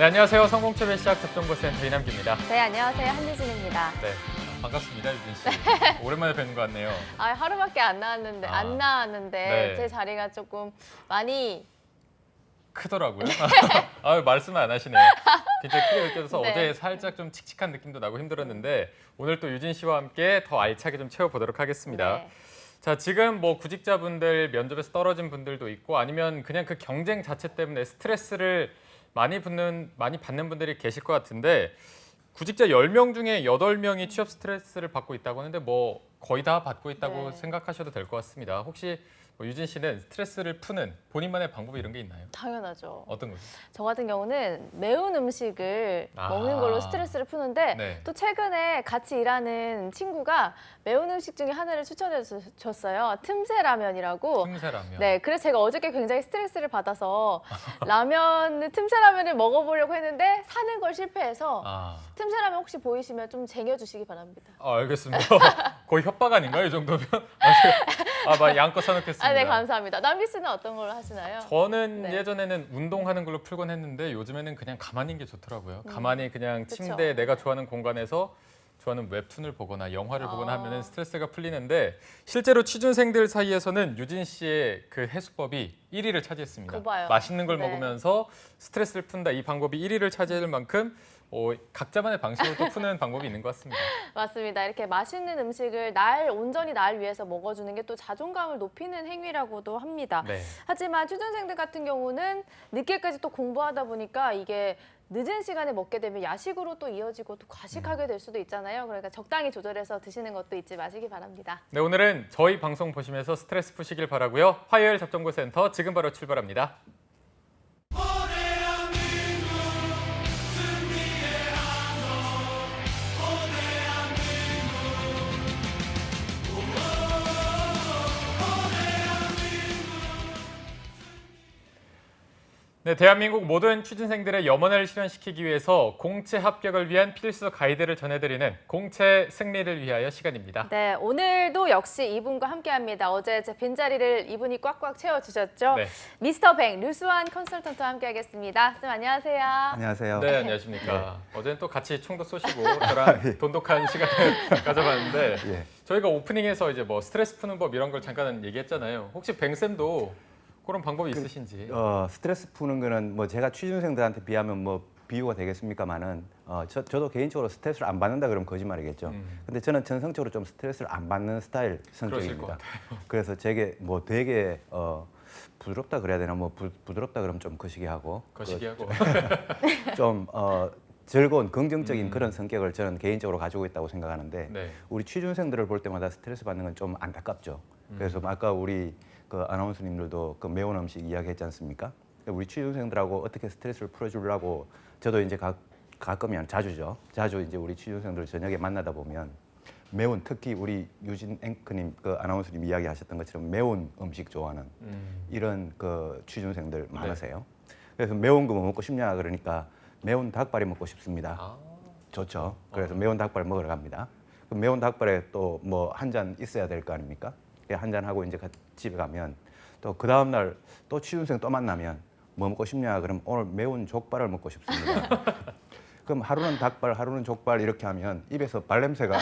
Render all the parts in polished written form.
네, 안녕하세요. 성공채배 시작 접정보센터 이남기입니다. 네, 안녕하세요. 한유진입니다. 네, 반갑습니다, 유진 씨. 오랜만에 뵙는 것 같네요. 하루밖에 안 나왔는데 네. 제 자리가 조금 많이 크더라고요. 말씀을 안 하시네요. 굉장히 크게 느껴져서 네. 어제 살짝 좀 칙칙한 느낌도 나고 힘들었는데 오늘 또 유진 씨와 함께 더 알차게 좀 채워보도록 하겠습니다. 네. 자, 지금 뭐 구직자분들 면접에서 떨어진 분들도 있고 아니면 그냥 그 경쟁 자체 때문에 스트레스를 많이 받는 분들이 계실 것 같은데 구직자 10명 중에 8명이 취업 스트레스를 받고 있다고 하는데 뭐 거의 다 받고 있다고 네. 생각하셔도 될 것 같습니다. 혹시 뭐 유진 씨는 스트레스를 푸는 본인만의 방법이 이런 게 있나요? 당연하죠. 어떤 거죠? 저 같은 경우는 매운 음식을 아. 먹는 걸로 스트레스를 푸는데 네. 또 최근에 같이 일하는 친구가 매운 음식 중에 하나를 추천해 줬어요. 틈새 라면이라고. 틈새라면. 네, 그래서 제가 어저께 굉장히 스트레스를 받아서 틈새 라면을 먹어보려고 했는데 사는 걸 실패해서 틈새 라면 혹시 보이시면 좀 쟁여주시기 바랍니다. 알겠습니다. 거의 협박 아닌가요, 이 정도면? 양껏 사놓겠습니다. 네, 감사합니다. 남기 씨는 어떤 걸 하시나요? 저는 네. 예전에는 운동하는 걸로 풀곤 했는데 요즘에는 그냥 가만히 있는 게 좋더라고요. 가만히 그냥 그쵸. 침대에 내가 좋아하는 공간에서 좋아하는 웹툰을 보거나 영화를 보거나 하면은 스트레스가 풀리는데 실제로 취준생들 사이에서는 유진 씨의 그 해수법이 1위를 차지했습니다. 그거 봐요. 맛있는 걸 네. 먹으면서 스트레스를 푼다. 이 방법이 1위를 차지할 만큼 각자만의 방식으로 또 푸는 방법이 있는 것 같습니다. 맞습니다. 이렇게 맛있는 음식을 온전히 날 위해서 먹어주는 게 또 자존감을 높이는 행위라고도 합니다. 네. 하지만 취준생들 같은 경우는 늦게까지 또 공부하다 보니까 이게 늦은 시간에 먹게 되면 야식으로 또 이어지고 또 과식하게 될 수도 있잖아요. 그러니까 적당히 조절해서 드시는 것도 잊지 마시기 바랍니다. 네, 오늘은 저희 방송 보시면서 스트레스 푸시길 바라고요. 화요일 접정보센터 지금 바로 출발합니다. 네, 대한민국 모든 취준생들의 염원을 실현시키기 위해서 공채 합격을 위한 필수 가이드를 전해드리는 공채 승리를 위하여 시간입니다. 네, 오늘도 역시 이분과 함께합니다. 어제 제 빈자리를 이분이 꽉꽉 채워주셨죠? 네. 미스터 뱅 류수환 컨설턴트와 함께하겠습니다. 쌤 안녕하세요. 안녕하세요. 네, 안녕하십니까. 어제는 또 같이 총도 쏘시고 저랑 돈독한 시간을 가져봤는데 예. 저희가 오프닝에서 이제 뭐 스트레스 푸는 법 이런 걸 잠깐 얘기했잖아요. 혹시 뱅쌤도 그런 방법이 있으신지? 스트레스 푸는 거는 뭐 제가 취준생들한테 비하면 뭐 비유가 되겠습니까만은 저도 개인적으로 스트레스를 안 받는다 그러면 거짓말이겠죠. 근데 저는 전성적으로 좀 스트레스를 안 받는 스타일 성격입니다. 그래서 제게 뭐 되게 부드럽다 그래야 되나 뭐 부드럽다 그러면 좀 거시기하고 좀 즐거운 긍정적인 그런 성격을 저는 개인적으로 가지고 있다고 생각하는데 네. 우리 취준생들을 볼 때마다 스트레스 받는 건 좀 안타깝죠. 그래서 아까 우리 그 아나운서님들도 그 매운 음식 이야기했지 않습니까? 우리 취준생들하고 어떻게 스트레스를 풀어주려고 저도 이제 가끔이면 자주죠. 자주 이제 우리 취준생들 저녁에 만나다 보면 매운 특히 우리 유진 앵커님 그 아나운서님 이야기하셨던 것처럼 매운 음식 좋아하는 이런 그 취준생들 많으세요. 그래서 매운 거 뭐 먹고 싶냐 그러니까 매운 닭발이 먹고 싶습니다. 좋죠. 그래서 매운 닭발 먹으러 갑니다. 그 매운 닭발에 또 뭐 한 잔 있어야 될 거 아닙니까? 한 잔 하고 이제 집에 가면 또 그 다음 날 또 취준생 또 만나면 뭐 먹고 싶냐 그러면 오늘 매운 족발을 먹고 싶습니다. 그럼 하루는 닭발, 하루는 족발 이렇게 하면 입에서 발냄새가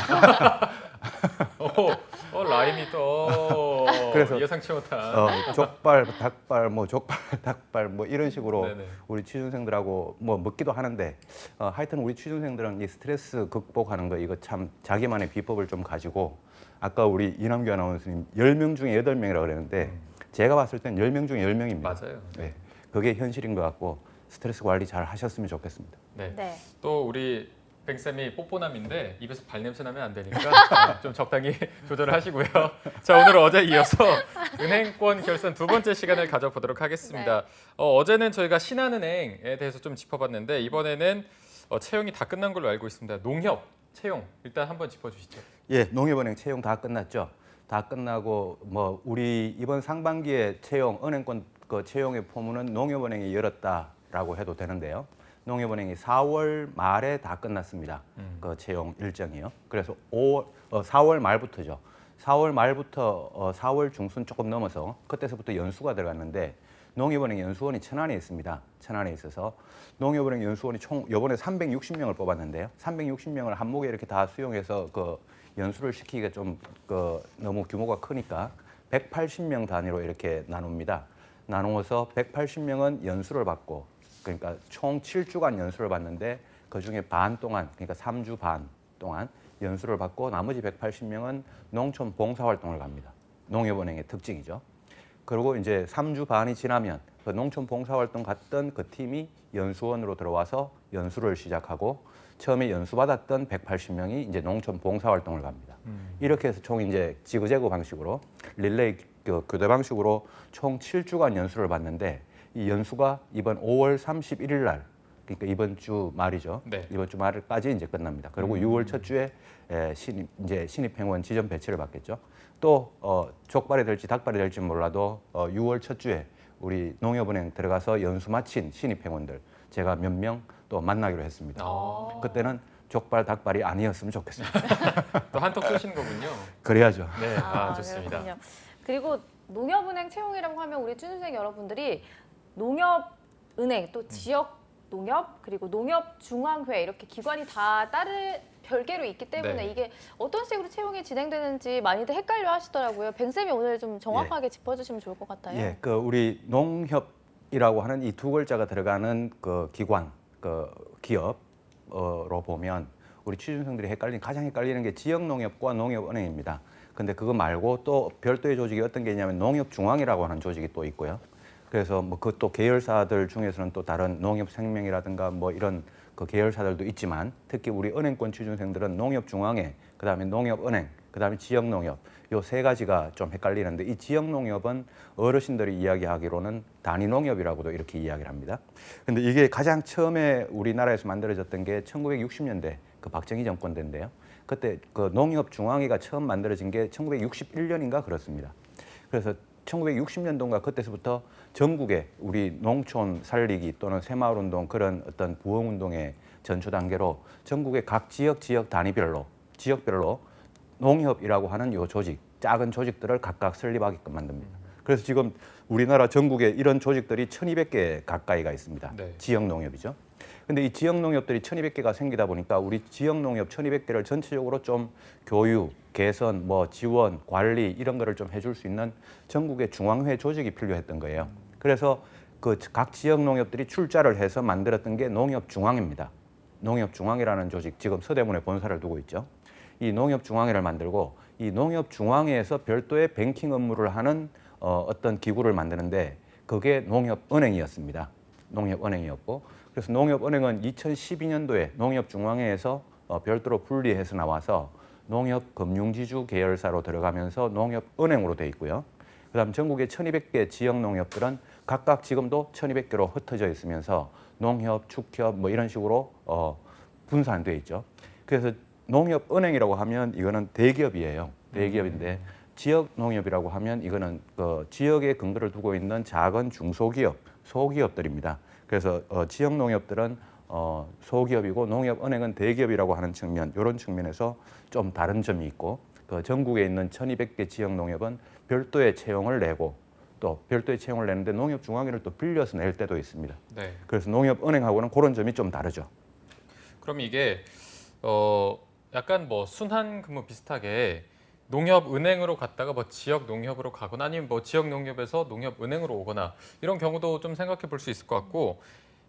라임이 또 그래서 예상치 못한 족발, 닭발, 뭐 족발, 닭발 뭐 이런 식으로 네네. 우리 취준생들하고 뭐 먹기도 하는데 하여튼 우리 취준생들은 이 스트레스 극복하는 거 이거 참 자기만의 비법을 좀 가지고 아까 우리 이남규 아나운서님 10명 중에 8명이라고 그랬는데 제가 봤을 땐 10명 중에 10명입니다. 맞아요. 네. 그게 현실인 것 같고 스트레스 관리 잘 하셨으면 좋겠습니다. 네. 네. 또 우리 뱅쌤이 뽀뽀남인데 입에서 발냄새 나면 안 되니까 좀 적당히 조절을 하시고요. 자, 오늘 어제 이어서 은행권 결산 두 번째 시간을 가져보도록 하겠습니다. 어제는 저희가 신한은행에 대해서 좀 짚어봤는데 이번에는 채용이 다 끝난 걸로 알고 있습니다. 농협 채용 일단 한번 짚어주시죠. 예, 농협은행 채용 다 끝났죠. 다 끝나고 뭐 우리 이번 상반기에 채용 은행권 그 채용의 포문은 농협은행이 열었다라고 해도 되는데요. 농협은행이 4월 말에 다 끝났습니다. 그 채용 일정이요. 그래서 4월 말부터죠. 4월 말부터 4월 중순 조금 넘어서 그때서부터 연수가 들어갔는데 농협은행 연수원이 천안에 있습니다. 천안에 있어서 농협은행 연수원이 총 이번에 360명을 뽑았는데요. 360명을 한목에 이렇게 다 수용해서 그 연수를 시키기가 좀 너무 규모가 크니까 180명 단위로 이렇게 나눕니다. 나누어서 180명은 연수를 받고 그러니까 총 7주간 연수를 받는데 그중에 반 동안 그러니까 3주 반 동안 연수를 받고 나머지 180명은 농촌 봉사활동을 갑니다. 농협은행의 특징이죠. 그리고 이제 3주 반이 지나면 그 농촌 봉사활동 갔던 그 팀이 연수원으로 들어와서 연수를 시작하고 처음에 연수받았던 180명이 이제 농촌 봉사활동을 갑니다. 이렇게 해서 총 이제 지그재그 방식으로 릴레이 교대 방식으로 총 7주간 연수를 받는데 이 연수가 이번 5월 31일 날 그러니까 이번 주 말이죠. 네. 이번 주 말까지 이제 끝납니다. 그리고 6월 첫 주에 신입행원 지정 배치를 받겠죠. 또 족발이 될지 닭발이 될지 몰라도 6월 첫 주에 우리 농협은행 들어가서 연수 마친 신입행원들 제가 몇 명 또 만나기로 했습니다. 그때는 족발 닭발이 아니었으면 좋겠습니다. 또 한턱 쏘신 거군요. 그래야죠. 네, 좋습니다. 그렇군요. 그리고 농협은행 채용이라고 하면 우리 취준생 여러분들이 농협은행 또 지역 농협 그리고 농협중앙회 이렇게 기관이 다 별개로 있기 때문에 네. 이게 어떤 식으로 채용이 진행되는지 많이들 헷갈려 하시더라고요. 뱅쌤이 오늘 좀 정확하게 짚어주시면 좋을 것 같아요. 예, 그 우리 농협이라고 하는 이 두 글자가 들어가는 그 기관, 그 기업으로 보면 우리 취준생들이 가장 헷갈리는 게 지역농협과 농협은행입니다. 근데 그거 말고 또 별도의 조직이 어떤 게 있냐면 농협중앙이라고 하는 조직이 또 있고요. 그래서 뭐 그것도 계열사들 중에서는 또 다른 농협생명이라든가 뭐 이런 그 계열사들도 있지만 특히 우리 은행권 취준생들은 농협중앙회, 그다음에 농협은행, 그다음에 지역농협 요 세 가지가 좀 헷갈리는데 이 지역농협은 어르신들이 이야기하기로는 단위농협이라고도 이렇게 이야기를 합니다. 근데 이게 가장 처음에 우리나라에서 만들어졌던 게 1960년대 그 박정희 정권 때인데요. 그때 그 농협중앙회가 처음 만들어진 게 1961년인가 그렇습니다. 그래서 1960년도인가 그때서부터 전국에 우리 농촌 살리기 또는 새마을운동 그런 어떤 부흥운동의 전초 단계로 전국의 각 지역 단위별로 지역별로 농협이라고 하는 요 조직 작은 조직들을 각각 설립하게끔 만듭니다. 그래서 지금 우리나라 전국에 이런 조직들이 1,200개 가까이가 있습니다. 네. 지역 농협이죠. 근데 이 지역 농협들이 1,200개가 생기다 보니까 우리 지역 농협 1,200개를 전체적으로 좀 교육, 개선, 뭐 지원, 관리 이런 거를 좀 해줄 수 있는 전국의 중앙회 조직이 필요했던 거예요. 그래서 그 각 지역 농협들이 출자를 해서 만들었던 게 농협중앙입니다. 농협중앙이라는 조직, 지금 서대문에 본사를 두고 있죠. 이 농협중앙회를 만들고 이 농협중앙회에서 별도의 뱅킹 업무를 하는 어떤 기구를 만드는데 그게 농협은행이었습니다. 농협은행이었고 그래서 농협은행은 2012년도에 농협중앙회에서 별도로 분리해서 나와서 농협금융지주 계열사로 들어가면서 농협은행으로 돼 있고요. 그다음 전국의 1,200개 지역 농협들은 각각 지금도 1,200개로 흩어져 있으면서 농협, 축협 뭐 이런 식으로 분산돼 있죠. 그래서 농협은행이라고 하면 이거는 대기업이에요. 대기업인데 지역 농협이라고 하면 이거는 그 지역에 근거를 두고 있는 작은 중소기업, 소기업들입니다. 그래서 지역 농협들은 소기업이고 농협은행은 대기업이라고 하는 측면, 이런 측면에서 좀 다른 점이 있고 그 전국에 있는 1,200개 지역 농협은 별도의 채용을 내고 또 별도의 채용을 내는데 농협중앙회를 또 빌려서 낼 때도 있습니다. 네. 그래서 농협은행하고는 그런 점이 좀 다르죠. 그럼 이게 약간 뭐 순환 근무 비슷하게 농협은행으로 갔다가 뭐 지역 농협으로 가거나 아니면 뭐 지역 농협에서 농협은행으로 오거나 이런 경우도 좀 생각해 볼 수 있을 것 같고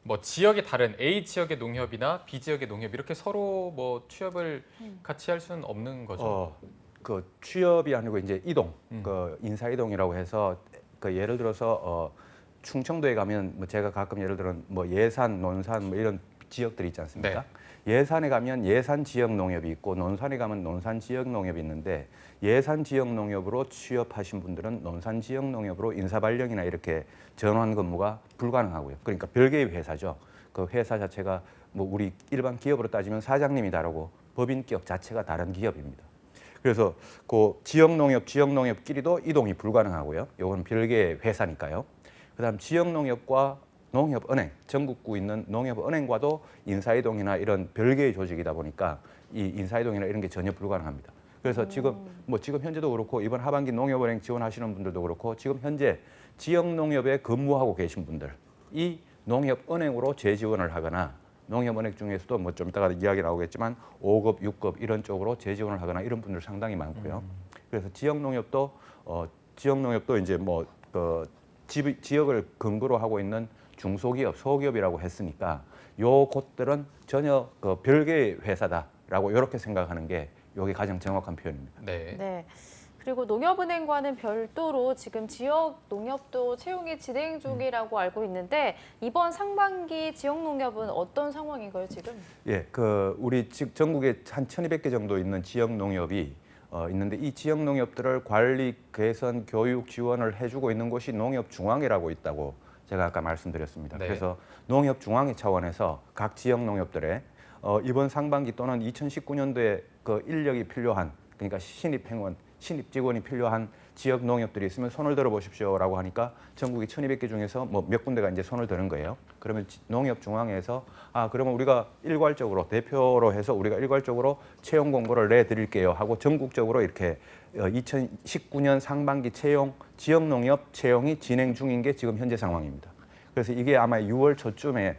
뭐 지역이 다른 A 지역의 농협이나 B 지역의 농협 이렇게 서로 뭐 취업을 같이 할 수는 없는 거죠. 그 취업이 아니고 이제 이동, 그 인사 이동이라고 해서 그 예를 들어서 충청도에 가면 뭐 제가 가끔 예를 들어 뭐 예산, 논산 뭐 이런 지역들이 있지 않습니까? 네. 예산에 가면 예산 지역 농협이 있고 논산에 가면 논산 지역 농협이 있는데 예산 지역 농협으로 취업하신 분들은 논산 지역 농협으로 인사 발령이나 이렇게 전환 근무가 불가능하고요. 그러니까 별개의 회사죠. 그 회사 자체가 뭐 우리 일반 기업으로 따지면 사장님이 다르고 법인격 자체가 다른 기업입니다. 그래서 그 지역 농협끼리도 이동이 불가능하고요. 이건 별개의 회사니까요. 그다음 지역 농협과 농협은행, 전국구 있는 농협은행과도 인사이동이나 이런 별개의 조직이다 보니까 이 인사이동이나 이런 게 전혀 불가능합니다. 그래서 지금 현재도 그렇고 이번 하반기 농협은행 지원하시는 분들도 그렇고 지금 현재 지역 농협에 근무하고 계신 분들 이 농협은행으로 재지원을 하거나 농협은행 중에서도 뭐 좀 이따가 이야기 나오겠지만 5급, 6급 이런 쪽으로 재지원을 하거나 이런 분들 상당히 많고요. 그래서 지역 농협도 이제 뭐 지역을 근거로 하고 있는 중소기업, 소기업이라고 했으니까 요 곳들은 전혀 별개의 회사다라고 이렇게 생각하는 게 여기 가장 정확한 표현입니다. 네. 네. 그리고 농협은행과는 별도로 지금 지역 농협도 채용이 진행 중이라고 알고 있는데 이번 상반기 지역 농협은 어떤 상황인가요, 지금? 예, 우리 전국에 한 1,200개 정도 있는 지역 농협이 있는데 이 지역 농협들을 관리, 개선, 교육 지원을 해주고 있는 곳이 농협중앙회라고 있다고 제가 아까 말씀드렸습니다. 네. 그래서 농협중앙회 차원에서 각 지역 농협들의 이번 상반기 또는 2019년도에 그 인력이 필요한 그러니까 신입 행원, 신입 직원이 필요한 지역 농협들이 있으면 손을 들어 보십시오라고 하니까 전국이 1,200개 중에서 뭐 몇 군데가 이제 손을 드는 거예요. 그러면 농협중앙회에서 그러면 우리가 일괄적으로 대표로 해서 우리가 일괄적으로 채용 공고를 내드릴게요 하고 전국적으로 이렇게 2019년 상반기 지역 농협 채용이 진행 중인 게 지금 현재 상황입니다. 그래서 이게 아마 6월 초쯤에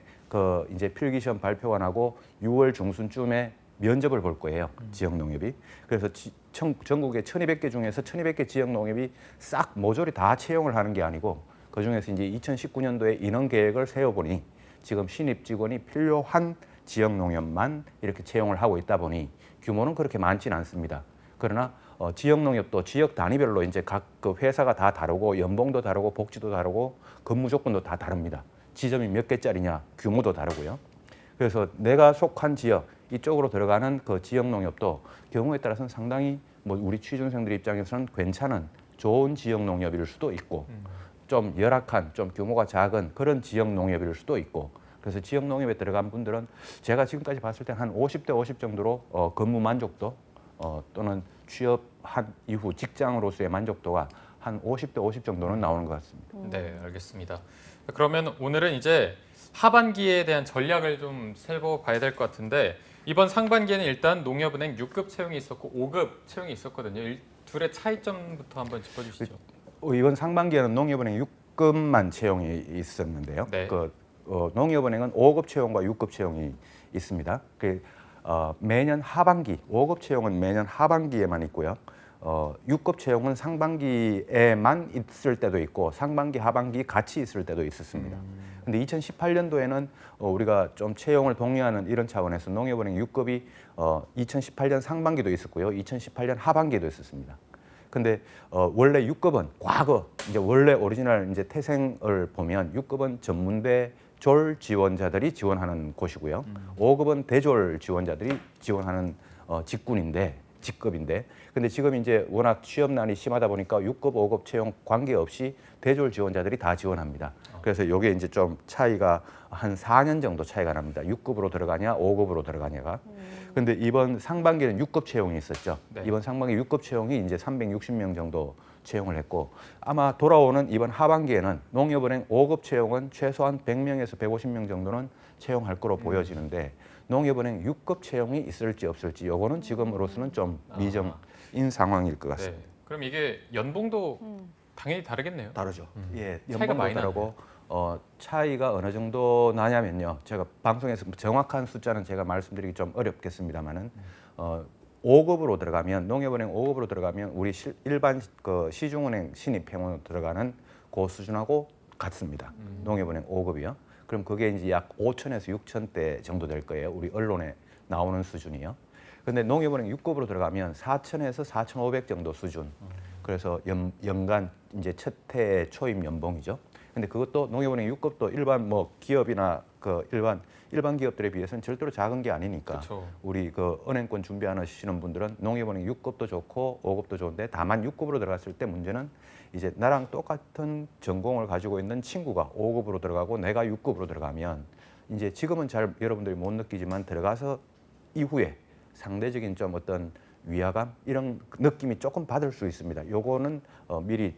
이제 필기시험 발표가 나고 6월 중순쯤에 면접을 볼 거예요. 지역 농협이. 그래서 전국에 1,200개 중에서 1,200개 지역 농협이 싹 모조리 다 채용을 하는 게 아니고 그중에서 이제 2019년도에 인원 계획을 세워보니 지금 신입 직원이 필요한 지역 농협만 이렇게 채용을 하고 있다 보니 규모는 그렇게 많지는 않습니다. 그러나 지역 농협도 지역 단위별로 이제 각 그 회사가 다 다르고 연봉도 다르고 복지도 다르고 근무 조건도 다 다릅니다. 지점이 몇 개짜리냐 규모도 다르고요. 그래서 내가 속한 지역 이쪽으로 들어가는 그 지역 농협도 경우에 따라서는 상당히 뭐 우리 취준생들 입장에서는 괜찮은 좋은 지역 농협일 수도 있고 좀 열악한 좀 규모가 작은 그런 지역 농협일 수도 있고 그래서 지역 농협에 들어간 분들은 제가 지금까지 봤을 때 한 50대 50 정도로 근무 만족도 또는 취업한 이후 직장으로서의 만족도가 한 50대 50 정도는 나오는 것 같습니다. 네, 알겠습니다. 그러면 오늘은 이제 하반기에 대한 전략을 좀 세워봐야 될 것 같은데 이번 상반기에는 일단 농협은행 6급 채용이 있었고 5급 채용이 있었거든요. 둘의 차이점부터 한번 짚어주시죠. 이번 상반기에는 농협은행 6급만 채용이 있었는데요. 네. 농협은행은 5급 채용과 6급 채용이 있습니다. 매년 하반기, 5급 채용은 매년 하반기에만 있고요. 6급 채용은 상반기에만 있을 때도 있고 상반기, 하반기 같이 있을 때도 있었습니다. 근데 2018년도에는 우리가 좀 채용을 독려하는 이런 차원에서 농협은행 6급이 2018년 상반기도 있었고요. 2018년 하반기에도 있었습니다. 근데 원래 6급은 과거 이제 원래 오리지널 이제 태생을 보면 6급은 전문대 졸 지원자들이 지원하는 곳이고요. 5급은 대졸 지원자들이 지원하는 직급인데 근데 지금 이제 워낙 취업난이 심하다 보니까 6급, 5급 채용 관계없이 대졸 지원자들이 다 지원합니다. 그래서 이게 이제 좀 차이가 한 4년 정도 차이가 납니다. 6급으로 들어가냐, 5급으로 들어가냐가. 근데 이번 상반기에는 6급 채용이 있었죠. 네. 이번 상반기 6급 채용이 이제 360명 정도 채용을 했고 아마 돌아오는 이번 하반기에는 농협은행 5급 채용은 최소한 100명에서 150명 정도는 채용할 거로 보여지는데 농협은행 6급 채용이 있을지 없을지 요거는 지금으로서는 좀 미정인 상황일 것 같습니다. 네. 그럼 이게 연봉도 당연히 다르겠네요. 다르죠. 예, 차이가 연봉도 많이 다르고 차이가 어느 정도 나냐면요. 제가 방송에서 정확한 숫자는 제가 말씀드리기 좀 어렵겠습니다만은 5급으로 들어가면 농협은행 5급으로 들어가면 우리 일반 시중은행 신입행원으로 들어가는 그 수준하고 같습니다. 농협은행 5급이요. 그럼 그게 이제 약 5천에서 6천대 정도 될 거예요. 우리 언론에 나오는 수준이요. 근데 농협은행 6급으로 들어가면 4천에서 4,500 정도 수준. 그래서 연간 이제 첫 해 초임 연봉이죠. 근데 그것도 농협은행 6급도 일반 뭐 기업이나 일반 기업들에 비해서는 절대로 작은 게 아니니까 그쵸. 우리 은행권 준비하시는 분들은 농협은행 6급도 좋고 5급도 좋은데 다만 6급으로 들어갔을 때 문제는 이제 나랑 똑같은 전공을 가지고 있는 친구가 5급으로 들어가고 내가 6급으로 들어가면 이제 지금은 잘 여러분들이 못 느끼지만 들어가서 이후에 상대적인 좀 어떤 위화감 이런 느낌이 조금 받을 수 있습니다. 요거는 미리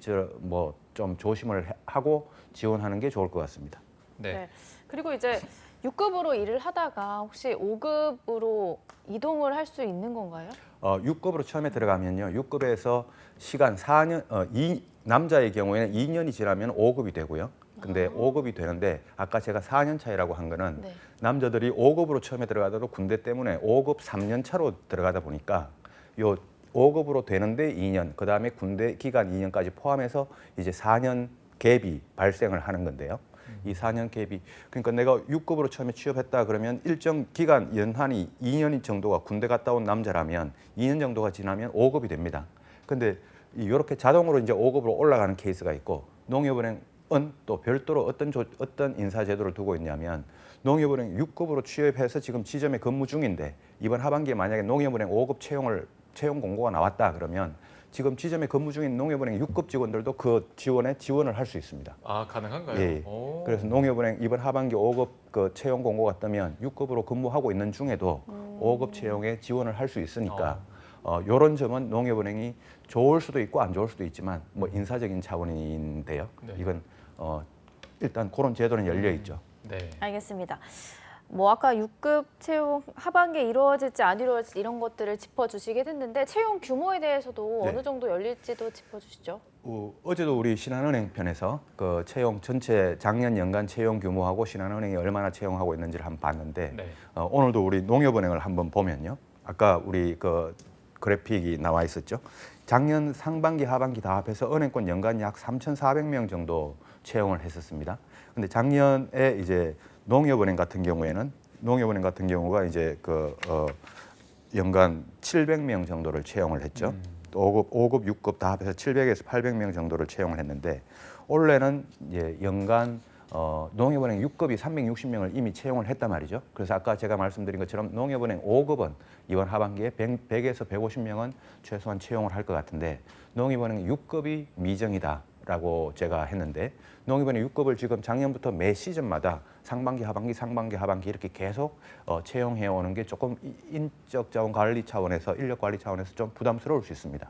좀 조심을 하고 지원하는 게 좋을 것 같습니다. 네. 그리고 이제 6급으로 일을 하다가 혹시 5급으로 이동을 할 수 있는 건가요? 6급으로 처음에 들어가면요. 6급에서 시간 4년, 남자의 경우에는 2년이 지나면 5급이 되고요. 근데 5급이 되는데 아까 제가 4년 차이라고 한 거는 네. 남자들이 5급으로 처음에 들어가도 군대 때문에 5급 3년 차로 들어가다 보니까 요 5급으로 되는데 2년, 그다음에 군대 기간 2년까지 포함해서 이제 4년 갭이 발생을 하는 건데요. 이 4년 갭이 그러니까 내가 6급으로 처음에 취업했다 그러면 일정 기간 연한이 2년 정도가 군대 갔다 온 남자라면 2년 정도가 지나면 5급이 됩니다. 근데 이렇게 자동으로 이제 5급으로 올라가는 케이스가 있고 농협은행은 또 별도로 어떤 인사 제도를 두고 있냐면 농협은행 6급으로 취업해서 지금 지점에 근무 중인데 이번 하반기에 만약에 농협은행 5급 채용 공고가 나왔다 그러면 지금 지점에 근무 중인 농협은행 6급 직원들도 그 지원을 할 수 있습니다. 아, 가능한가요? 예. 오. 그래서 농협은행 이번 하반기 5급 그 채용 공고가 뜨면 6급으로 근무하고 있는 중에도 5급 채용에 지원을 할 수 있으니까 이런 점은 농협은행이 좋을 수도 있고 안 좋을 수도 있지만 뭐 인사적인 차원인데요. 네. 이건 일단 그런 제도는 열려 있죠. 네. 알겠습니다. 뭐 아까 6급 채용 하반기에 이루어질지 안 이루어질지 이런 것들을 짚어주시긴 했는데 채용 규모에 대해서도 네. 어느 정도 열릴지도 짚어주시죠. 어제도 우리 신한은행 편에서 그 채용 전체 작년 연간 채용 규모하고 신한은행이 얼마나 채용하고 있는지를 한번 봤는데 네. 오늘도 우리 농협은행을 한번 보면요. 아까 우리 그 그래픽이 나와 있었죠. 작년 상반기 하반기 다 합해서 은행권 연간 약 3,400명 정도 채용을 했었습니다. 근데 작년에 이제 농협은행 같은 경우가 이제 연간 700명 정도를 채용을 했죠. 5급, 6급 다 합해서 700에서 800명 정도를 채용을 했는데 올해는 이제 연간 농협은행 6급이 360명을 이미 채용을 했단 말이죠. 그래서 아까 제가 말씀드린 것처럼 농협은행 5급은 이번 하반기에 100에서 150명은 최소한 채용을 할 것 같은데 농협은행 6급이 미정이다라고 제가 했는데 농협은행 6급을 지금 작년부터 매 시즌마다 상반기, 하반기 이렇게 계속 채용해 오는 게 조금 인적 자원 관리 차원에서 인력 관리 차원에서 좀 부담스러울 수 있습니다.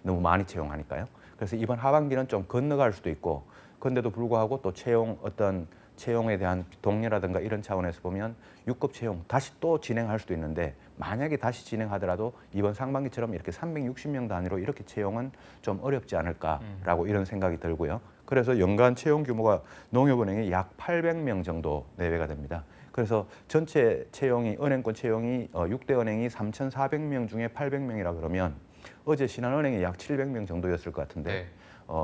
너무 많이 채용하니까요. 그래서 이번 하반기는 좀 건너갈 수도 있고 그런데도 불구하고 또 채용에 대한 동료라든가 이런 차원에서 보면 6급 채용 다시 또 진행할 수도 있는데 만약에 다시 진행하더라도 이번 상반기처럼 이렇게 360명 단위로 이렇게 채용은 좀 어렵지 않을까라고 이런 생각이 들고요. 그래서 연간 채용 규모가 농협은행이 약 800명 정도 내외가 됩니다. 그래서 전체 채용이 은행권 채용이 6대 은행이 3,400명 중에 800명이라 그러면 어제 신한은행이 약 700명 정도였을 것 같은데 네.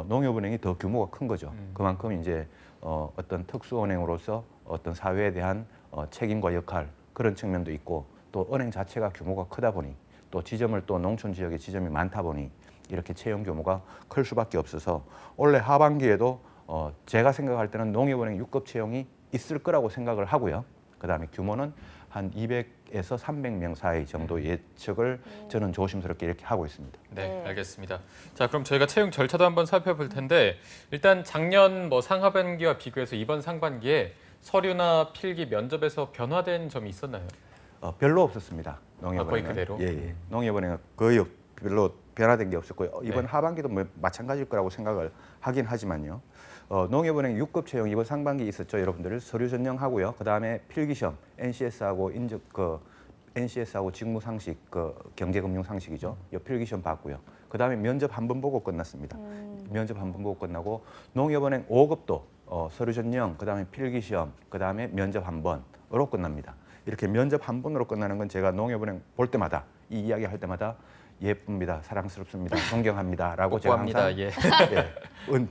농협은행이 더 규모가 큰 거죠. 그만큼 이제 어떤 특수은행으로서 어떤 사회에 대한 책임과 역할 그런 측면도 있고 또 은행 자체가 규모가 크다 보니 또 지점을 또 농촌 지역에 지점이 많다 보니 이렇게 채용 규모가 클 수밖에 없어서 올해 하반기에도 제가 생각할 때는 농협은행 6급 채용이 있을 거라고 생각을 하고요. 그다음에 규모는 한 200에서 300명 사이 정도 예측을 저는 조심스럽게 이렇게 하고 있습니다. 네, 알겠습니다. 자, 그럼 저희가 채용 절차도 한번 살펴볼 텐데 일단 작년 뭐 상하반기와 비교해서 이번 상반기에 서류나 필기 면접에서 변화된 점이 있었나요? 별로 없었습니다. 농협은행은. 거의 그대로? 예. 농협은행은 거의 별로 변화된 게 없었고요. 이번 네. 하반기도 뭐 마찬가지일 거라고 생각을 하긴 하지만요. 농협은행 6급 채용 이번 상반기 있었죠, 여러분들. 서류 전형하고요. 그다음에 필기시험 NCS하고 NCS하고 직무 상식 경제 금융 상식이죠. 이 필기시험 봤고요. 그다음에 면접 한 번 보고 끝났습니다. 면접 한 번 보고 끝나고 농협은행 5급도 서류 전형, 그다음에 필기시험, 그다음에 면접 한 번으로 끝납니다. 이렇게 면접 한 번으로 끝나는 건 제가 농협은행 볼 때마다 이 이야기 할 때마다 예쁩니다, 사랑스럽습니다, 존경합니다라고 제가 뽀뽀합니다. 항상 예.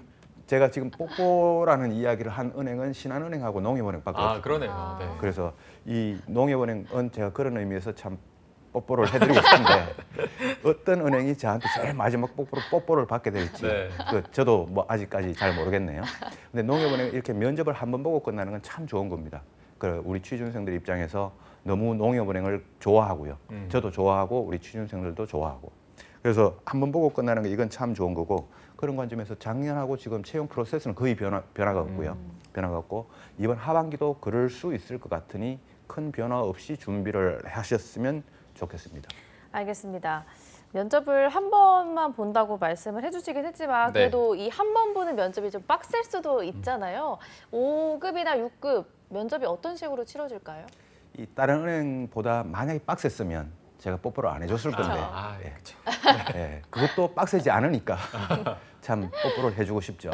제가 지금 뽀뽀라는 이야기를 한 은행은 신한은행하고 농협은행밖에 없어요. 그러네요. 네. 그래서 이 농협은행은 제가 그런 의미에서 참 뽀뽀를 해드리고 싶은데 어떤 은행이 저한테 제일 마지막 뽀뽀를 받게 될지 네. 저도 뭐 아직까지 잘 모르겠네요. 근데 농협은행 이렇게 면접을 한 번 보고 끝나는 건 참 좋은 겁니다. 우리 취준생들 입장에서 너무 농협은행을 좋아하고요. 저도 좋아하고 우리 취준생들도 좋아하고. 그래서 한 번 보고 끝나는 거 이건 참 좋은 거고 그런 관점에서 작년하고 지금 채용 프로세스는 거의 변화가 없고요. 변화가 없고 이번 하반기도 그럴 수 있을 것 같으니 큰 변화 없이 준비를 하셨으면 좋겠습니다. 알겠습니다. 면접을 한 번만 본다고 말씀을 해주시긴 했지만 네. 그래도 이 한 번 보는 면접이 좀 빡셀 수도 있잖아요. 5급이나 6급 면접이 어떤 식으로 치러질까요? 이 다른 은행보다 만약에 빡셌으면 제가 뽀뽀를 안 해줬을 건데 아, 예. 그렇죠. 예, 그것도 빡세지 않으니까 참 뽀뽀를 해주고 싶죠.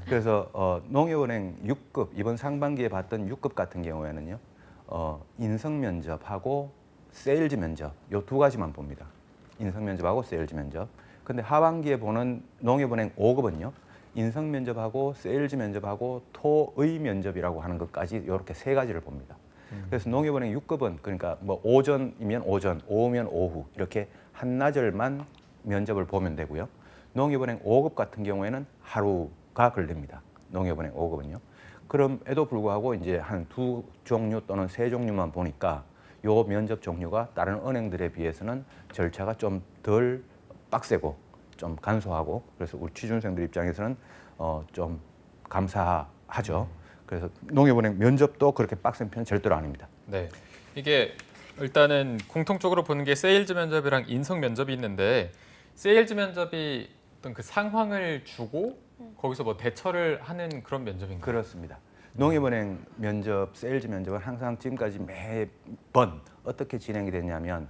그래서 농협은행 6급 이번 상반기에 봤던 6급 같은 경우에는요, 인성 면접하고 세일즈 면접 요 두 가지만 봅니다. 인성 면접하고 세일즈 면접. 근데 하반기에 보는 농협은행 5급은요, 인성 면접하고 세일즈 면접하고 토의 면접이라고 하는 것까지 이렇게 세 가지를 봅니다. 그래서 농협은행 6급은 그러니까 뭐 오전이면 오전, 오후면 오후 이렇게 한나절만 면접을 보면 되고요. 농협은행 5급 같은 경우에는 하루가 걸립니다. 농협은행 5급은요. 그럼에도 불구하고 이제 한 두 종류 또는 세 종류만 보니까 요 면접 종류가 다른 은행들에 비해서는 절차가 좀 덜 빡세고 좀 간소하고 그래서 우리 취준생들 입장에서는 좀 감사하죠. 그래서 농협은행 면접도 그렇게 빡센 편은 절대로 아닙니다. 네. 이게 일단은 공통적으로 보는 게 세일즈 면접이랑 인성 면접이 있는데 세일즈 면접이 어떤 그 상황을 주고 거기서 뭐 대처를 하는 그런 면접인가요? 그렇습니다. 농협은행 면접, 세일즈 면접은 항상 지금까지 매번 어떻게 진행이 됐냐면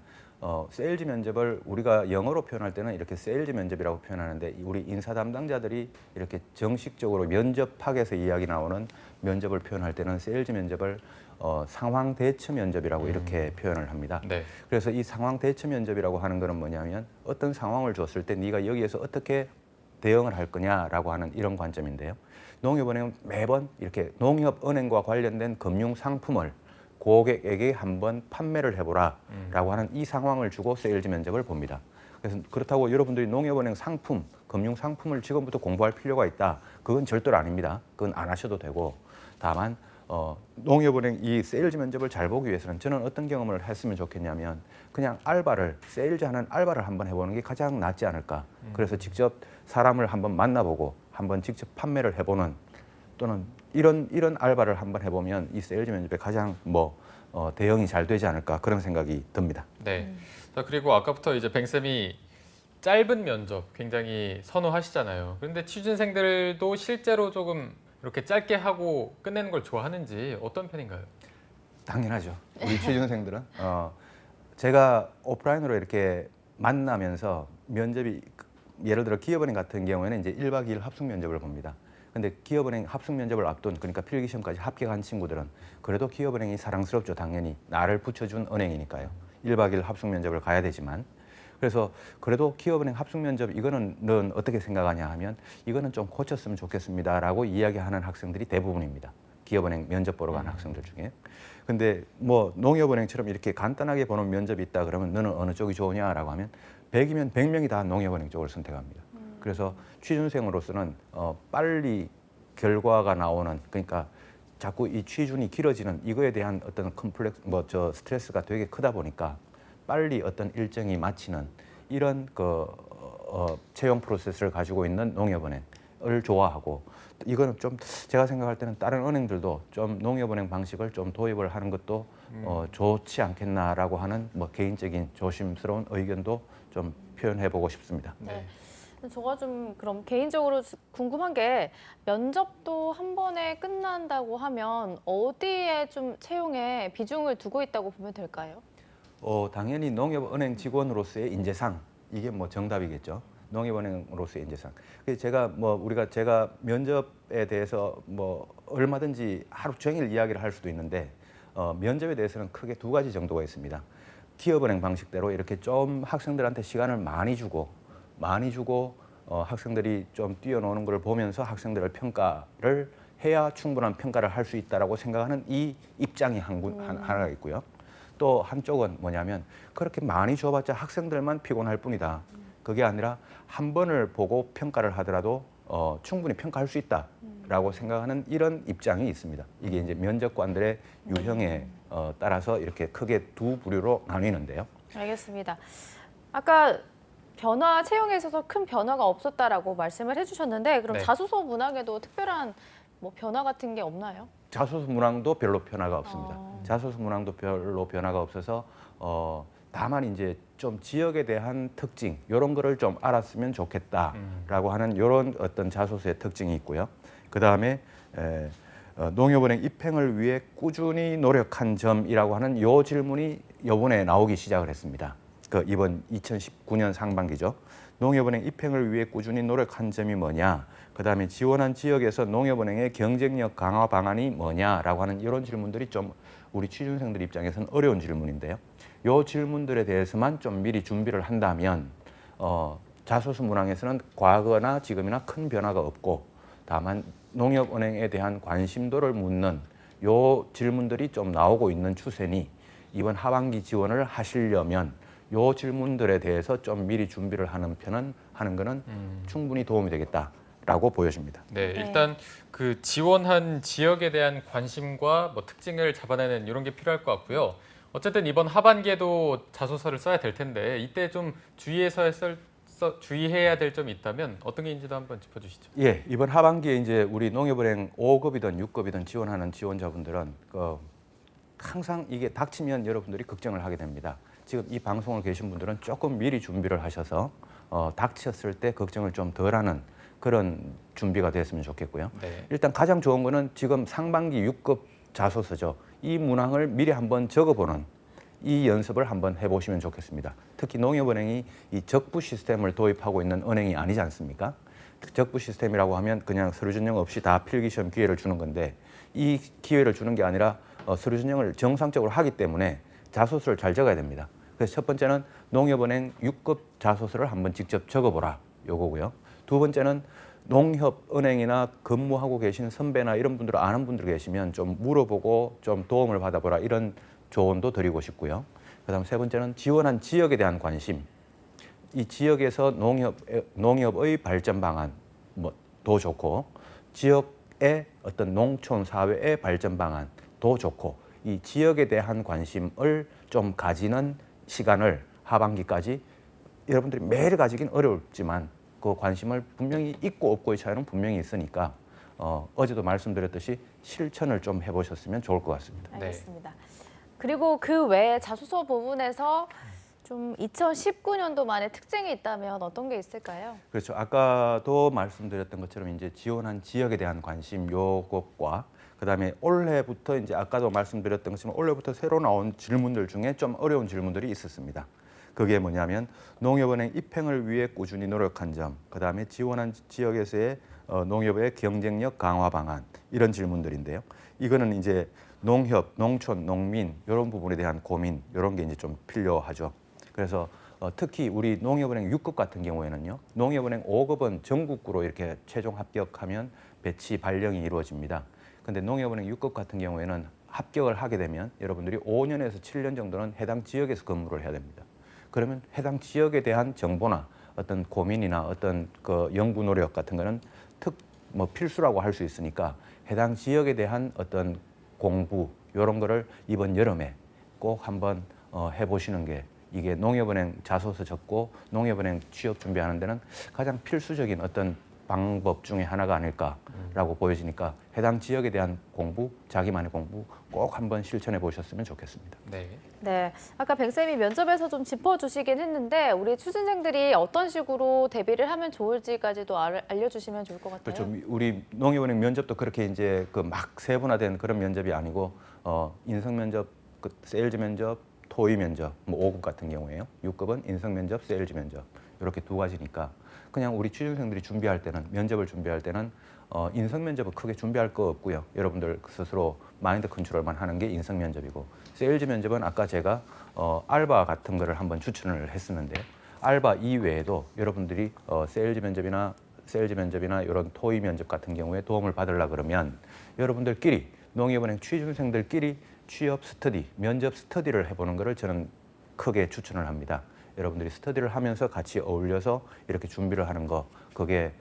세일즈 면접을 우리가 영어로 표현할 때는 이렇게 세일즈 면접이라고 표현하는데 우리 인사 담당자들이 이렇게 정식적으로 면접학에서 이야기 나오는 면접을 표현할 때는 세일즈 면접을 상황 대처 면접이라고 이렇게 표현을 합니다. 네. 그래서 이 상황 대처 면접이라고 하는 것은 뭐냐면 어떤 상황을 줬을 때 네가 여기에서 어떻게 대응을 할 거냐라고 하는 이런 관점인데요. 농협은행은 매번 이렇게 농협은행과 관련된 금융 상품을 고객에게 한번 판매를 해보라라고 하는 이 상황을 주고 세일즈 면접을 봅니다. 그래서 그렇다고 여러분들이 농협은행 상품, 금융 상품을 지금부터 공부할 필요가 있다. 그건 절대로 아닙니다. 그건 안 하셔도 되고 다만 농협은행 이 세일즈 면접을 잘 보기 위해서는 저는 어떤 경험을 했으면 좋겠냐면 그냥 알바를 세일즈하는 알바를 한번 해보는 게 가장 낫지 않을까. 그래서 직접 사람을 한번 만나보고 한번 직접 판매를 해보는 또는 이런 알바를 한번 해보면 이 세일즈 면접에 가장 대응이 잘 되지 않을까 그런 생각이 듭니다. 네. 자, 그리고 아까부터 이제 뱅쌤이 짧은 면접 굉장히 선호하시잖아요. 그런데 취준생들도 실제로 조금 이렇게 짧게 하고 끝내는 걸 좋아하는지 어떤 편인가요? 당연하죠. 우리 취준생들은 제가 오프라인으로 이렇게 만나면서 면접이 예를 들어 기업은행 같은 경우에는 이제 1박 2일 합숙 면접을 봅니다. 근데 기업은행 합숙 면접을 앞둔 그러니까 필기시험까지 합격한 친구들은 그래도 기업은행이 사랑스럽죠. 당연히 나를 붙여준 은행이니까요. 1박 2일 합숙 면접을 가야 되지만 그래서 그래도 기업은행 합숙 면접 이거는 넌 어떻게 생각하냐 하면 이거는 좀 고쳤으면 좋겠습니다라고 이야기하는 학생들이 대부분입니다. 기업은행 면접 보러 가는 학생들 중에. 근데 뭐 농협은행처럼 이렇게 간단하게 보는 면접이 있다 그러면 너는 어느 쪽이 좋으냐라고 하면 100이면 100명이 다 농협은행 쪽을 선택합니다. 그래서 취준생으로서는 빨리 결과가 나오는 그러니까 자꾸 이 취준이 길어지는 이거에 대한 어떤 스트레스가 되게 크다 보니까 빨리 어떤 일정이 마치는 이런 채용 프로세스를 가지고 있는 농협은행을 좋아하고 이거는 좀 제가 생각할 때는 다른 은행들도 좀 농협은행 방식을 좀 도입을 하는 것도 좋지 않겠나라고 하는 개인적인 조심스러운 의견도 좀 표현해보고 싶습니다. 네. 제가 좀 그럼 개인적으로 궁금한 게 면접도 한 번에 끝난다고 하면 어디에 좀 채용에 비중을 두고 있다고 보면 될까요? 당연히 농협은행 직원으로서의 인재상 이게 정답이겠죠. 농협은행으로서의 인재상. 그래서 제가 면접에 대해서 얼마든지 하루 종일 이야기를 할 수도 있는데 면접에 대해서는 크게 두 가지 정도가 있습니다. 기업은행 방식대로 이렇게 좀 학생들한테 시간을 많이 주고 학생들이 좀 뛰어노는 걸 보면서 학생들을 평가를 해야 충분한 평가를 할 수 있다라고 생각하는 이 입장이 하나가 있고요. 또 한쪽은 뭐냐면 그렇게 많이 줘봤자 학생들만 피곤할 뿐이다. 그게 아니라 한 번을 보고 평가를 하더라도 충분히 평가할 수 있다라고 생각하는 이런 입장이 있습니다. 이게 이제 면접관들의 유형에 따라서 이렇게 크게 두 부류로 나뉘는데요. 알겠습니다. 아까 채용에 있어서 큰 변화가 없었다라고 말씀을 해주셨는데 그럼 네. 자소서 문항에도 특별한 변화 같은 게 없나요? 자소서 문항도 별로 변화가 없습니다. 자소서 문항도 별로 변화가 없어서 다만 이제 좀 지역에 대한 특징 이런 거를 좀 알았으면 좋겠다라고 하는 이런 어떤 자소서의 특징이 있고요. 그 다음에 농협은행 입행을 위해 꾸준히 노력한 점이라고 하는 요 질문이 이번에 나오기 시작을 했습니다. 그 이번 2019년 상반기죠. 농협은행 입행을 위해 꾸준히 노력한 점이 뭐냐? 그 다음에 지원한 지역에서 농협은행의 경쟁력 강화 방안이 뭐냐라고 하는 이런 질문들이 좀 우리 취준생들 입장에서는 어려운 질문인데요. 요 질문들에 대해서만 좀 미리 준비를 한다면 자소서 문항에서는 과거나 지금이나 큰 변화가 없고 다만 농협은행에 대한 관심도를 묻는 요 질문들이 좀 나오고 있는 추세니 이번 하반기 지원을 하시려면 요 질문들에 대해서 좀 미리 준비를 하는 거는 충분히 도움이 되겠다라고 보여집니다. 네, 일단 그 지원한 지역에 대한 관심과 뭐 특징을 잡아내는 이런 게 필요할 것 같고요. 어쨌든 이번 하반기에도 자소서를 써야 될 텐데 이때 좀 주의해야 될 점이 있다면 어떤 게 있는지도 한번 짚어주시죠. 예, 이번 하반기에 이제 우리 농협은행 5급이든 6급이든 지원하는 지원자분들은 항상 이게 닥치면 여러분들이 걱정을 하게 됩니다. 지금 이 방송을 계신 분들은 조금 미리 준비를 하셔서 닥쳤을 때 걱정을 좀 덜하는 그런 준비가 됐으면 좋겠고요. 네. 일단 가장 좋은 거는 지금 상반기 6급 자소서죠. 이 문항을 미리 한번 적어보는 이 연습을 한번 해보시면 좋겠습니다. 특히 농협은행이 이 적부 시스템을 도입하고 있는 은행이 아니지 않습니까? 적부 시스템이라고 하면 그냥 서류 전형 없이 다 필기시험 기회를 주는 건데 이 기회를 주는 게 아니라 서류 전형을 정상적으로 하기 때문에 자소서를 잘 적어야 됩니다. 그래서 첫 번째는 농협은행 6급 자소서를 한번 직접 적어보라 요거고요. 두 번째는 농협은행이나 근무하고 계시는 선배나 이런 분들 아는 분들 계시면 좀 물어보고 좀 도움을 받아보라 이런 조언도 드리고 싶고요. 그다음 세 번째는 지원한 지역에 대한 관심. 이 지역에서 농협의 발전 방안 도 좋고 지역의 어떤 농촌 사회의 발전 방안도 좋고 이 지역에 대한 관심을 좀 가지는 시간을 하반기까지 여러분들이 매일 가지긴 어렵지만 그 관심을 분명히 있고 없고의 차이는 분명히 있으니까 어제도 말씀드렸듯이 실천을 좀 해보셨으면 좋을 것 같습니다. 알겠습니다. 그리고 그 외에 자소서 부분에서 좀 2019년도만의 특징이 있다면 어떤 게 있을까요? 그렇죠. 아까도 말씀드렸던 것처럼 이제 지원한 지역에 대한 관심 요것과 그다음에 올해부터 이제 아까도 말씀드렸던 것처럼 올해부터 새로 나온 질문들 중에 좀 어려운 질문들이 있었습니다. 그게 뭐냐면 농협은행 입행을 위해 꾸준히 노력한 점, 그다음에 지원한 지역에서의 농협의 경쟁력 강화 방안 이런 질문들인데요. 이거는 이제 농협, 농촌, 농민 이런 부분에 대한 고민 이런 게 이제 좀 필요하죠. 그래서 특히 우리 농협은행 6급 같은 경우에는요. 농협은행 5급은 전국구로 이렇게 최종 합격하면 배치 발령이 이루어집니다. 근데 농협은행 6급 같은 경우에는 합격을 하게 되면 여러분들이 5년에서 7년 정도는 해당 지역에서 근무를 해야 됩니다. 그러면 해당 지역에 대한 정보나 어떤 고민이나 어떤 그 연구 노력 같은 거는 필수라고 할 수 있으니까 해당 지역에 대한 어떤 공부 이런 거를 이번 여름에 꼭 한번 해보시는 게 이게 농협은행 자소서 적고 농협은행 취업 준비하는 데는 가장 필수적인 어떤 방법 중에 하나가 아닐까라고 보여지니까 해당 지역에 대한 공부, 자기만의 공부 꼭 한번 실천해 보셨으면 좋겠습니다. 네, 아까 뱅쌤이 면접에서 좀 짚어주시긴 했는데 우리 취준생들이 어떤 식으로 대비를 하면 좋을지까지도 알려주시면 좋을 것 같아요. 그렇죠. 우리 농협은행 면접도 그렇게 이제 그 막 세분화된 그런 면접이 아니고 인성 면접, 세일즈 면접, 토의 면접, 5급 같은 경우에요. 6급은 인성 면접, 세일즈 면접 이렇게 두 가지니까 그냥 우리 취준생들이 준비할 때는 면접을 준비할 때는 인성 면접은 크게 준비할 거 없고요. 여러분들 스스로 마인드 컨트롤만 하는 게 인성 면접이고 세일즈 면접은 아까 제가 알바 같은 거를 한번 추천을 했었는데요. 알바 이외에도 여러분들이 세일즈 면접이나 이런 토의 면접 같은 경우에 도움을 받으려 그러면 여러분들끼리 농협은행 취준생들끼리 취업 스터디, 면접 스터디를 해보는 거를 저는 크게 추천을 합니다. 여러분들이 스터디를 하면서 같이 어울려서 이렇게 준비를 하는 거 그게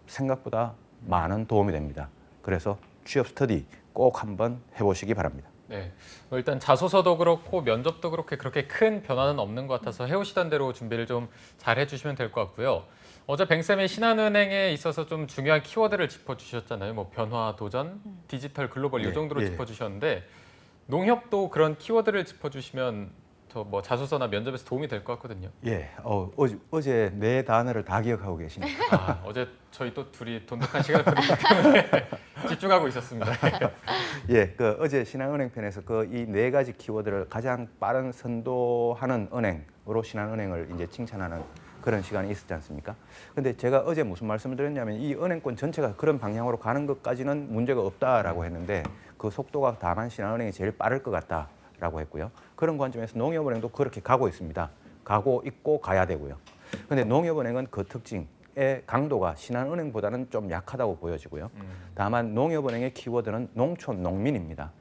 생각보다 많은 도움이 됩니다. 그래서 취업 스터디 꼭 한번 해보시기 바랍니다. 네, 일단 자소서도 그렇고 면접도 그렇게 큰 변화는 없는 것 같아서 해오시던 대로 준비를 좀 잘 해주시면 될 것 같고요. 어제 뱅쌤이 신한은행에 있어서 좀 중요한 키워드를 짚어주셨잖아요. 뭐 변화, 도전, 디지털, 글로벌 이 정도로 짚어주셨는데 농협도 그런 키워드를 짚어주시면 더 뭐 자소서나 면접에서 도움이 될 것 같거든요. 예, 어제 네 단어를 다 기억하고 계십니다. 어제 저희 또 둘이 돈독한 시간을 보냈기 때문에 집중하고 있었습니다. 예, 그 어제 신한은행 편에서 그 이 네 가지 키워드를 가장 빠른 선도하는 은행으로 신한은행을 이제 칭찬하는 그런 시간이 있었지 않습니까? 근데 제가 어제 무슨 말씀을 드렸냐면 이 은행권 전체가 그런 방향으로 가는 것까지는 문제가 없다라고 했는데 그 속도가 다만 신한은행이 제일 빠를 것 같다라고 했고요. 그런 관점에서 농협은행도 그렇게 가고 있습니다. 가고 있고 가야 되고요. 근데 농협은행은 그 특징의 강도가 신한은행보다는 좀 약하다고 보여지고요. 다만 농협은행의 키워드는 농촌, 농민입니다.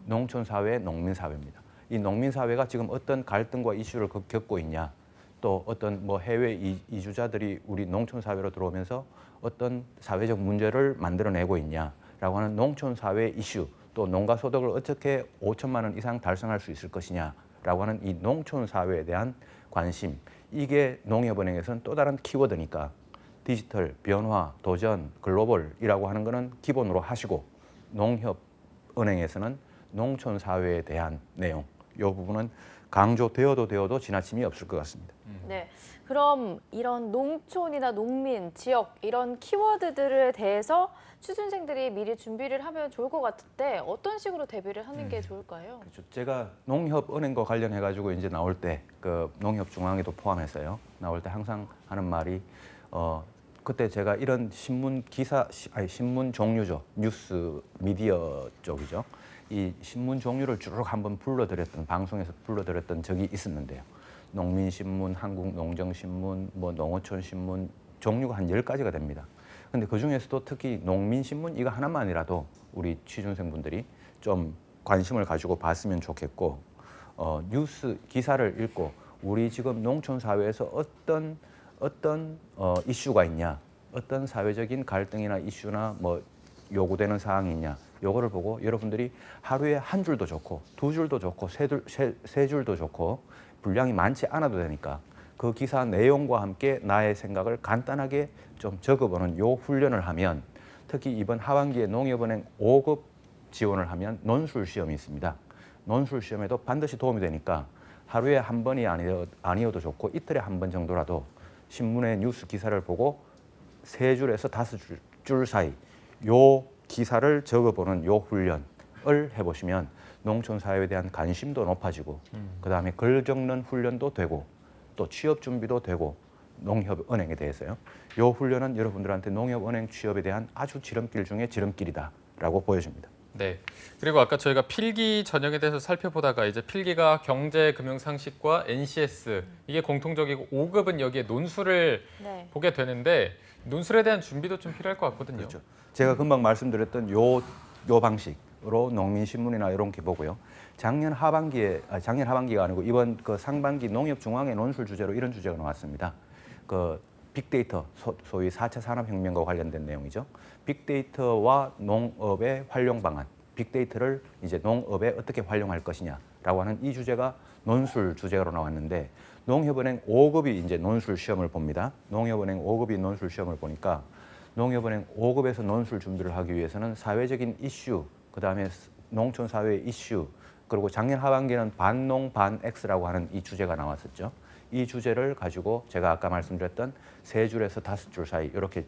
농촌 사회, 농민 사회입니다. 이 농민 사회가 지금 어떤 갈등과 이슈를 겪고 있냐, 또 어떤 뭐 해외 이주자들이 우리 농촌 사회로 들어오면서 어떤 사회적 문제를 만들어내고 있냐라고 하는 농촌 사회 이슈, 또 농가 소득을 어떻게 5천만 원 이상 달성할 수 있을 것이냐라고 하는 이 농촌 사회에 대한 관심, 이게 농협은행에서는 또 다른 키워드니까 디지털, 변화, 도전, 글로벌이라고 하는 거는 기본으로 하시고 농협은행에서는 농촌 사회에 대한 내용, 이 부분은 강조되어도 지나침이 없을 것 같습니다. 네. 그럼 이런 농촌이나 농민, 지역 이런 키워드들에 대해서 취준생들이 미리 준비를 하면 좋을 것 같은데 어떤 식으로 대비를 하는 게 좋을까요? 그렇죠. 제가 농협은행과 관련해 가지고 이제 나올 때 그 농협중앙에도 포함해서요. 나올 때 항상 하는 말이 그때 제가 이런 신문 기사 신문 종류죠. 뉴스 미디어 쪽이죠. 이 신문 종류를 쭉 한번 불러드렸던 방송에서 불러드렸던 적이 있었는데요. 농민신문, 한국농정신문, 뭐 농어촌신문 종류가 한 10가지가 됩니다. 근데 그중에서도 특히 농민신문 이거 하나만이라도 우리 취준생분들이 좀 관심을 가지고 봤으면 좋겠고 뉴스 기사를 읽고 우리 지금 농촌 사회에서 어떤 이슈가 있냐, 어떤 사회적인 갈등이나 이슈나 뭐 요구되는 사항이 있냐, 요거를 보고 여러분들이 하루에 한 줄도 좋고 두 줄도 좋고 세 줄도 좋고 분량이 많지 않아도 되니까 그 기사 내용과 함께 나의 생각을 간단하게 좀 적어보는 요 훈련을 하면, 특히 이번 하반기에 농협은행 5급 지원을 하면 논술 시험이 있습니다. 논술 시험에도 반드시 도움이 되니까 하루에 한 번이 아니어도 좋고 이틀에 한 번 정도라도 신문의 뉴스 기사를 보고 3줄에서 5줄 사이 요 기사를 적어보는 요 훈련을 해보시면 농촌 사회에 대한 관심도 높아지고 그다음에 글 적는 훈련도 되고 또 취업 준비도 되고 농협은행에 대해서요. 요 훈련은 여러분들한테 농협은행 취업에 대한 아주 지름길 중에 지름길이다라고 보여집니다. 네. 그리고 아까 저희가 필기 전형에 대해서 살펴보다가 이제 필기가 경제, 금융, 상식과 NCS 이게 공통적이고 5급은 여기에 논술을 네. 보게 되는데 논술에 대한 준비도 좀 필요할 것 같거든요. 그렇죠. 제가 금방 말씀드렸던 요 방식으로 농민신문이나 이런 게 보고요. 작년 하반기가 아니고 이번 그 상반기 농협중앙의 논술 주제로 이런 주제가 나왔습니다. 그 빅데이터, 소위 4차 산업혁명과 관련된 내용이죠. 빅데이터와 농업의 활용 방안, 빅데이터를 이제 농업에 어떻게 활용할 것이냐라고 하는 이 주제가 논술 주제로 나왔는데 농협은행 5급이 이제 논술 시험을 봅니다. 농협은행 5급이 논술 시험을 보니까 농협은행 5급에서 논술 준비를 하기 위해서는 사회적인 이슈, 그다음에 농촌 사회 이슈, 그리고 작년 하반기는 반농 반X라고 하는 이 주제가 나왔었죠. 이 주제를 가지고 제가 아까 말씀드렸던 3줄에서 5줄 사이 이렇게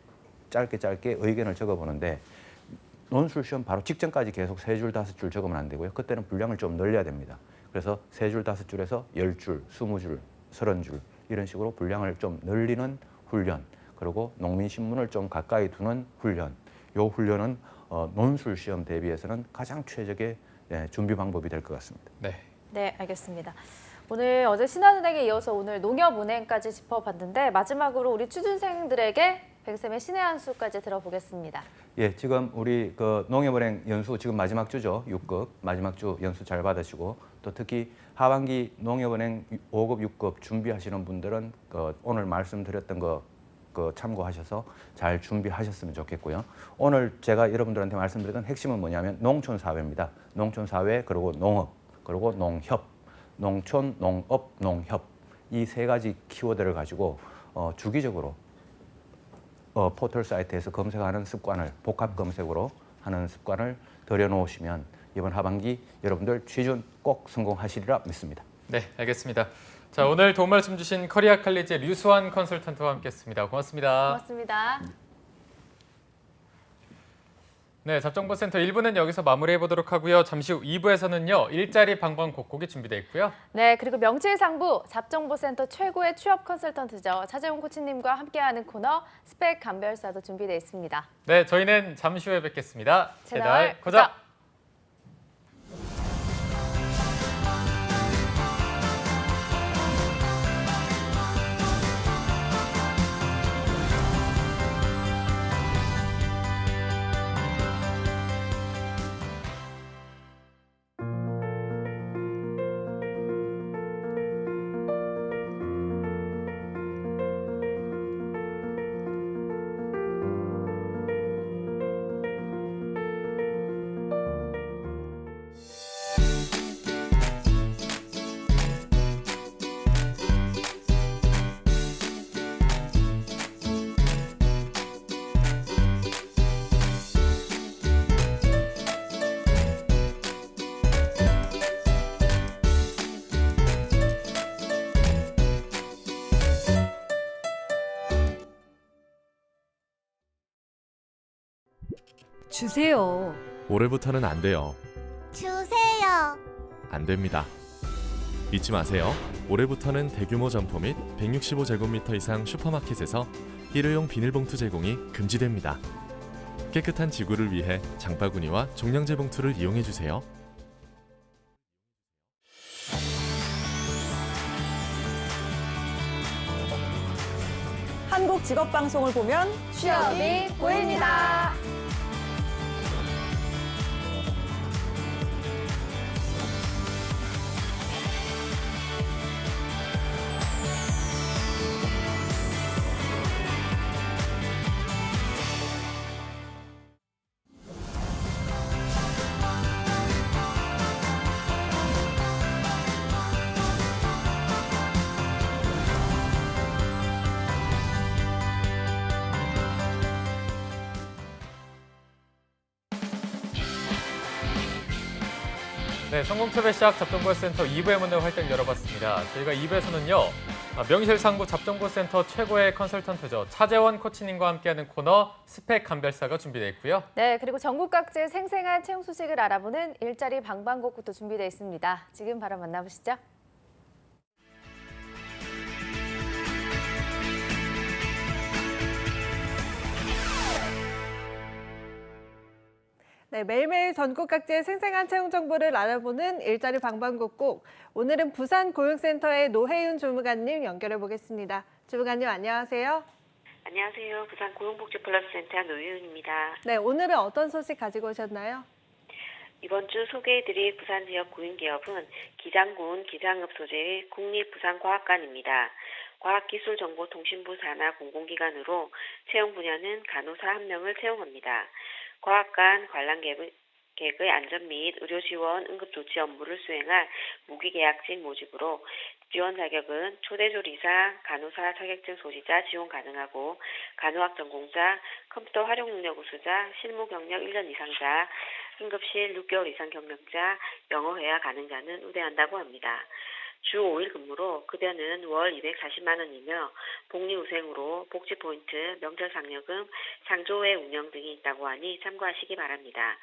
짧게 의견을 적어보는데 논술 시험 바로 직전까지 계속 3줄, 5줄 적으면 안 되고요. 그때는 분량을 좀 늘려야 됩니다. 그래서 3줄, 5줄에서 10줄, 20줄, 30줄 이런 식으로 분량을 좀 늘리는 훈련, 그리고 농민신문을 좀 가까이 두는 훈련. 요 훈련은 논술 시험 대비해서는 가장 최적의 준비 방법이 될 것 같습니다. 네. 네, 알겠습니다. 오늘 어제 신한은행에 이어서 오늘 농협은행까지 짚어봤는데 마지막으로 우리 취준생들에게 백쌤의 신의 한 수까지 들어보겠습니다. 예, 지금 우리 그 농협은행 연수 지금 마지막 주죠. 6급 마지막 주 연수 잘 받으시고 또 특히 하반기 농협은행 5급, 6급 준비하시는 분들은 오늘 말씀드렸던 거 참고하셔서 잘 준비하셨으면 좋겠고요. 오늘 제가 여러분들한테 말씀드렸던 핵심은 뭐냐면 농촌 사회입니다. 농촌 사회 그리고 농업 그리고 농협, 농촌, 농업, 농협 이 3가지 키워드를 가지고 주기적으로 포털 사이트에서 검색하는 습관을 복합 검색으로 하는 습관을 들여놓으시면 이번 하반기 여러분들 취준 꼭 성공하시리라 믿습니다. 네, 알겠습니다. 자, 오늘 도움 말씀 주신 커리어 칼리지의 류수환 컨설턴트와 함께했습니다. 고맙습니다. 고맙습니다. 네, 잡정보센터 1부는 여기서 마무리해 보도록 하고요. 잠시 후 2부에서는요. 일자리 방방곡곡이 준비되어 있고요. 네, 그리고 명실상부 잡정보센터 최고의 취업 컨설턴트죠. 차재훈 코치님과 함께하는 코너 스펙 감별사도 준비되어 있습니다. 네, 저희는 잠시 후에 뵙겠습니다. 채널 고정! 주세요. 올해부터는 안 돼요. 주세요. 안 됩니다. 잊지 마세요. 올해부터는 대규모 점포 및 165제곱미터 이상 슈퍼마켓에서 일회용 비닐봉투 제공이 금지됩니다. 깨끗한 지구를 위해 장바구니와 종량제 봉투를 이용해 주세요. 한국 직업 방송을 보면 취업이 보입니다. 네, 성공투의 시작 잡정보센터 2부의 문을 활짝 열어봤습니다. 저희가 2부에서는요. 명실상부 잡정보센터 최고의 컨설턴트죠. 차재원 코치님과 함께하는 코너 스펙 감별사가 준비되어 있고요. 네, 그리고 전국 각지의 생생한 채용 소식을 알아보는 일자리 방방곡곡도 준비되어 있습니다. 지금 바로 만나보시죠. 네, 매일매일 전국 각지의 생생한 채용 정보를 알아보는 일자리 방방곡곡. 오늘은 부산 고용센터의 노혜윤 주무관님 연결해 보겠습니다. 주무관님 안녕하세요. 안녕하세요. 부산 고용복지플러스센터 노유은입니다. 네, 오늘은 어떤 소식 가지고 오셨나요? 이번 주 소개해드릴 부산 지역 구인기업은 기장군 기장업 소재의 국립부산과학관입니다. 과학기술정보통신부 산하 공공기관으로 채용 분야는 간호사 1명을 채용합니다. 과학관 관람객의 안전 및 의료 지원 응급조치 업무를 수행할 무기계약직 모집으로 지원 자격은 초대조리사, 간호사 자격증 소지자 지원 가능하고 간호학 전공자, 컴퓨터 활용 능력 우수자, 실무 경력 1년 이상자, 응급실 6개월 이상 경력자, 영어 회화 가능자는 우대한다고 합니다. 주 5일 근무로 급여는 월 240만 원이며 복리후생으로 복지포인트, 명절상여금, 상조회 운영 등이 있다고 하니 참고하시기 바랍니다.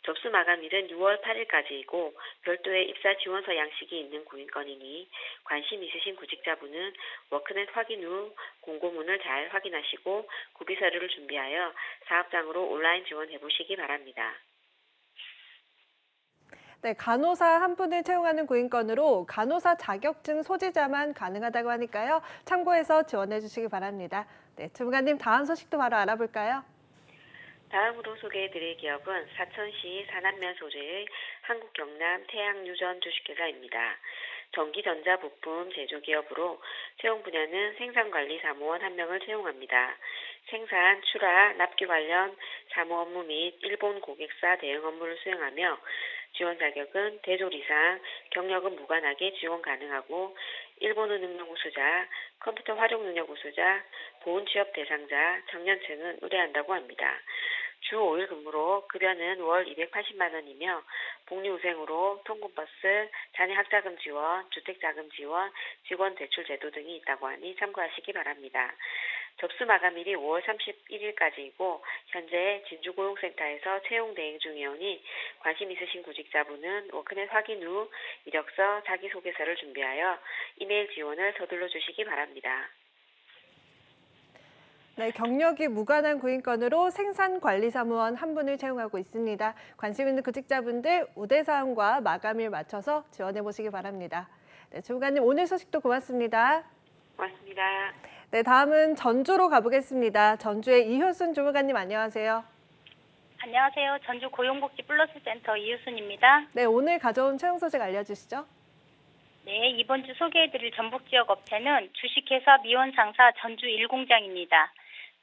접수 마감일은 6월 8일까지이고 별도의 입사 지원서 양식이 있는 구인건이니 관심 있으신 구직자분은 워크넷 확인 후 공고문을 잘 확인하시고 구비서류를 준비하여 사업장으로 온라인 지원해보시기 바랍니다. 네, 간호사 한 분을 채용하는 구인건으로 간호사 자격증 소지자만 가능하다고 하니까요. 참고해서 지원해 주시기 바랍니다. 네, 주무관님 다음 소식도 바로 알아볼까요? 다음으로 소개해드릴 기업은 사천시 산안면 소재의 한국경남 태양유전 주식회사입니다. 전기전자 부품 제조기업으로 채용 분야는 생산관리 사무원 1명을 채용합니다. 생산, 출하, 납기 관련 사무 업무 및 일본 고객사 대응 업무를 수행하며 지원 자격은 대조리상, 경력은 무관하게 지원 가능하고 일본어 능력 우수자, 컴퓨터 활용 능력 우수자, 보훈 취업 대상자, 청년층은 우대한다고 합니다. 주 5일 근무로 급여는 월 280만 원이며 복리후생으로 통근버스, 자녀 학자금 지원, 주택자금 지원, 직원 대출 제도 등이 있다고 하니 참고하시기 바랍니다. 접수 마감일이 5월 31일까지이고 현재 진주고용센터에서 채용 대행 중이오니 관심 있으신 구직자분은 워크넷 확인 후 이력서, 자기소개서를 준비하여 이메일 지원을 서둘러 주시기 바랍니다. 네, 경력이 무관한 구인건으로 생산관리사무원 한 분을 채용하고 있습니다. 관심 있는 구직자분들 우대사항과 마감일 맞춰서 지원해 보시기 바랍니다. 네, 주무관님 오늘 소식도 고맙습니다. 고맙습니다. 네, 다음은 전주로 가보겠습니다. 전주의 이효순 주무관님 안녕하세요. 안녕하세요. 전주 고용복지 플러스센터 이효순입니다. 네, 오늘 가져온 채용 소식 알려주시죠. 네, 이번 주 소개해드릴 전북 지역 업체는 주식회사 미원상사 전주 1공장입니다.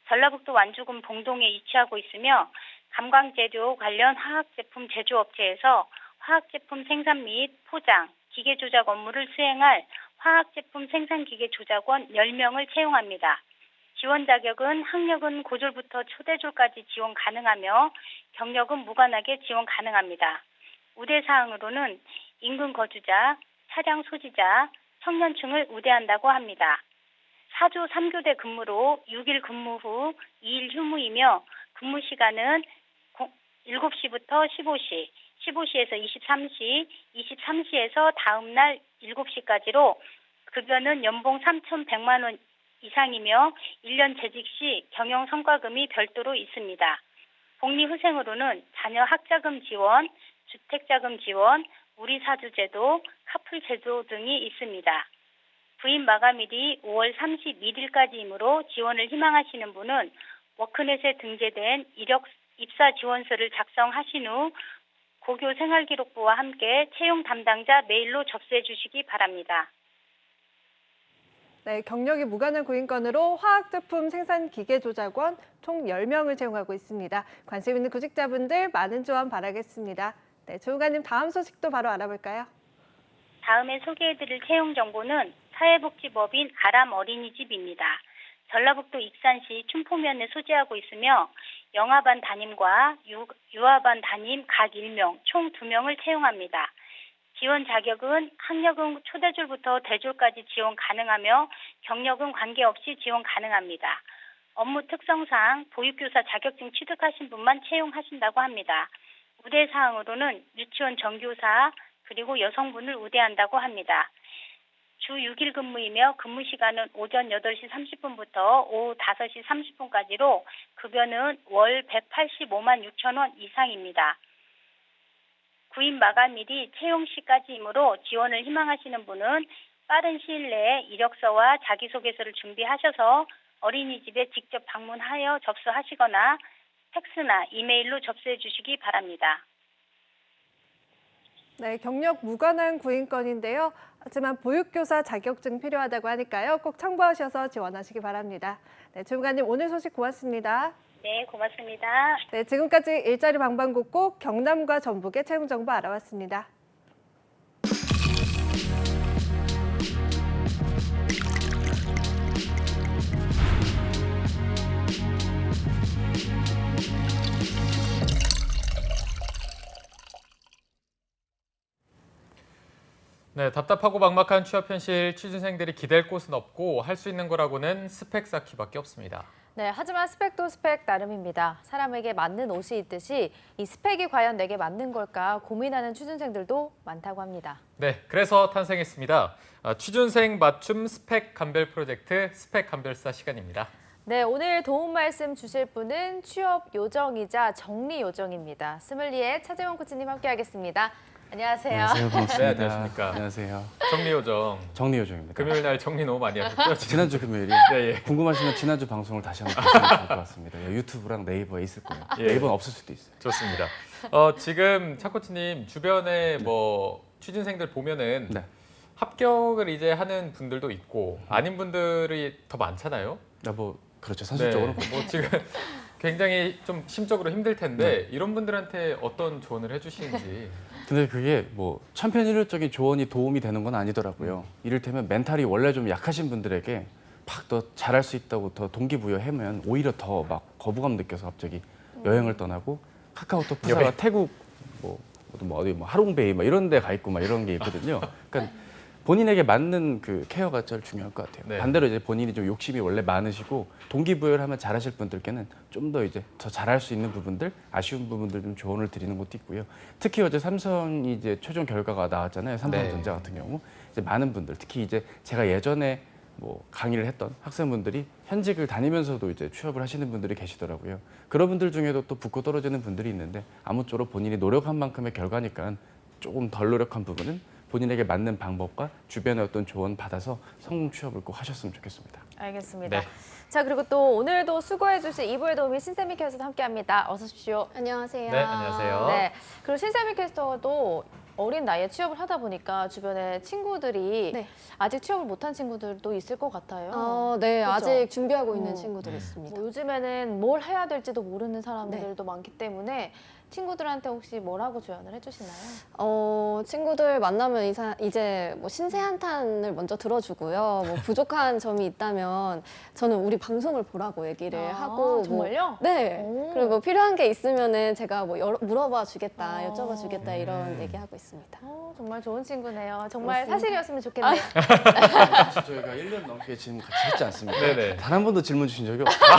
전라북도 완주군 봉동에 위치하고 있으며 감광재료 관련 화학제품 제조업체에서 화학제품 생산 및 포장, 기계 조작 업무를 수행할 화학제품 생산기계 조작원 10명을 채용합니다. 지원 자격은 학력은 고졸부터 초대졸까지 지원 가능하며 경력은 무관하게 지원 가능합니다. 우대사항으로는 인근 거주자, 차량 소지자, 청년층을 우대한다고 합니다. 4조 3교대 근무로 6일 근무 후 2일 휴무이며 근무 시간은 7시부터 15시, 15시에서 23시, 23시에서 다음 날 7시까지로 급여는 연봉 3,100만 원 이상이며 1년 재직 시 경영 성과금이 별도로 있습니다. 복리후생으로는 자녀 학자금 지원, 주택자금 지원, 우리사주제도, 카풀제도 등이 있습니다. 부임 마감일이 5월 31일까지이므로 지원을 희망하시는 분은 워크넷에 등재된 이력 입사 지원서를 작성하신 후 고교 생활기록부와 함께 채용 담당자 메일로 접수해 주시기 바랍니다. 네, 경력이 무관한 구인건으로 화학제품 생산 기계 조작원 총 10명을 채용하고 있습니다. 관심 있는 구직자분들 많은 지원 바라겠습니다. 네, 주무관님 다음 소식도 바로 알아볼까요? 다음에 소개해드릴 채용 정보는 사회복지법인 아람 어린이집입니다. 전라북도 익산시 춘포면에 소재하고 있으며 영아반 담임과 유아반 담임 각 1명, 총 2명을 채용합니다. 지원 자격은 학력은 초대졸부터 대졸까지 지원 가능하며 경력은 관계없이 지원 가능합니다. 업무 특성상 보육교사 자격증 취득하신 분만 채용하신다고 합니다. 우대사항으로는 유치원 정교사 그리고 여성분을 우대한다고 합니다. 주 6일 근무이며 근무 시간은 오전 8시 30분부터 오후 5시 30분까지로 급여는 월 185만 6천 원 이상입니다. 구인 마감일이 채용 시까지이므로 지원을 희망하시는 분은 빠른 시일 내에 이력서와 자기소개서를 준비하셔서 어린이집에 직접 방문하여 접수하시거나 팩스나 이메일로 접수해 주시기 바랍니다. 네, 경력 무관한 구인건인데요. 하지만 보육교사 자격증 필요하다고 하니까요. 꼭 참고하셔서 지원하시기 바랍니다. 네, 주무관님 오늘 소식 고맙습니다. 네, 고맙습니다. 네, 지금까지 일자리 방방곡곡 경남과 전북의 채용 정보 알아봤습니다. 네, 답답하고 막막한 취업 현실, 취준생들이 기댈 곳은 없고 할 수 있는 거라고는 스펙 쌓기밖에 없습니다. 네, 하지만 스펙도 스펙 나름입니다. 사람에게 맞는 옷이 있듯이 이 스펙이 과연 내게 맞는 걸까 고민하는 취준생들도 많다고 합니다. 네, 그래서 탄생했습니다. 취준생 맞춤 스펙 감별 프로젝트 스펙 감별사 시간입니다. 네, 오늘 도움 말씀 주실 분은 취업 요정이자 정리 요정입니다. 스물리의 차재원 코치님 함께하겠습니다. 안녕하세요. 안녕하세요. 반갑습니다. 네, 안녕하십니까. 안녕하세요. 정리요정. 정리요정입니다. 금요일 날 정리 너무 많이 하셨죠? 지난주 금요일이 네, 예. 궁금하시면 지난주 방송을 다시 한번 보시면 좋을 것 같습니다. 유튜브랑 네이버에 있을 거예요. 예. 네이버는 없을 수도 있어요. 좋습니다. 지금 차 코치님 주변에 뭐 취준생들 보면은 네. 합격을 이제 하는 분들도 있고 아닌 분들이 더 많잖아요. 뭐 그렇죠. 사실적으로 네, 뭐 지금 굉장히 좀 심적으로 힘들 텐데 이런 분들한테 어떤 조언을 해주시는지. 근데 그게 뭐 천편일률적인 조언이 도움이 되는 건 아니더라고요. 이를테면 멘탈이 원래 좀 약하신 분들에게 막 더 잘할 수 있다고 더 동기부여하면 오히려 더 막 거부감 느껴서 갑자기 여행을 떠나고 카카오톡 부사가 태국 뭐 어디 뭐 하롱베이 뭐 이런 데 가 있고 막 이런 게 있거든요. 그러니까 본인에게 맞는 그 케어가 제일 중요할 것 같아요. 네. 반대로 이제 본인이 좀 욕심이 원래 많으시고 동기부여를 하면 잘하실 분들께는 좀 더 이제 더 잘할 수 있는 부분들, 아쉬운 부분들 좀 조언을 드리는 것도 있고요. 특히 어제 삼성이 이제 최종 결과가 나왔잖아요. 삼성전자 같은 경우 이제 많은 분들, 특히 이제 제가 예전에 뭐 강의를 했던 학생분들이 현직을 다니면서도 이제 취업을 하시는 분들이 계시더라고요. 그런 분들 중에도 또 붙고 떨어지는 분들이 있는데 아무쪼록 본인이 노력한 만큼의 결과니까 조금 덜 노력한 부분은 본인에게 맞는 방법과 주변의 어떤 조언 받아서 성공 취업을 꼭 하셨으면 좋겠습니다. 알겠습니다. 네. 자, 그리고 또 오늘도 수고해주신 2부의 도우미 신세미 캐스터도 함께합니다. 어서 오십시오. 안녕하세요. 네, 안녕하세요. 네. 그리고 신세미 캐스터도 어린 나이에 취업을 하다 보니까 주변에 친구들이 네. 아직 취업을 못한 친구들도 있을 것 같아요. 네, 그렇죠? 아직 준비하고 있는 음. 친구들이 있습니다. 뭐 요즘에는 뭘 해야 될지도 모르는 사람들도 많기 때문에 친구들한테 혹시 뭐라고 조언을 해주시나요? 친구들 만나면 이제 뭐 신세 한탄을 먼저 들어주고요. 뭐 부족한 점이 있다면 저는 우리 방송을 보라고 얘기를 하고 정말요? 네. 오. 그리고 뭐 필요한 게 있으면은 제가 뭐 물어봐 주겠다, 여쭤봐 주겠다 이런 얘기하고 있습니다. 정말 좋은 친구네요. 정말 그렇습니다. 사실이었으면 좋겠네요. 사실 저희가 1년 넘게 질문 같이 했지 않습니까? 네네. 단 한 번도 질문 주신 적이 없어요.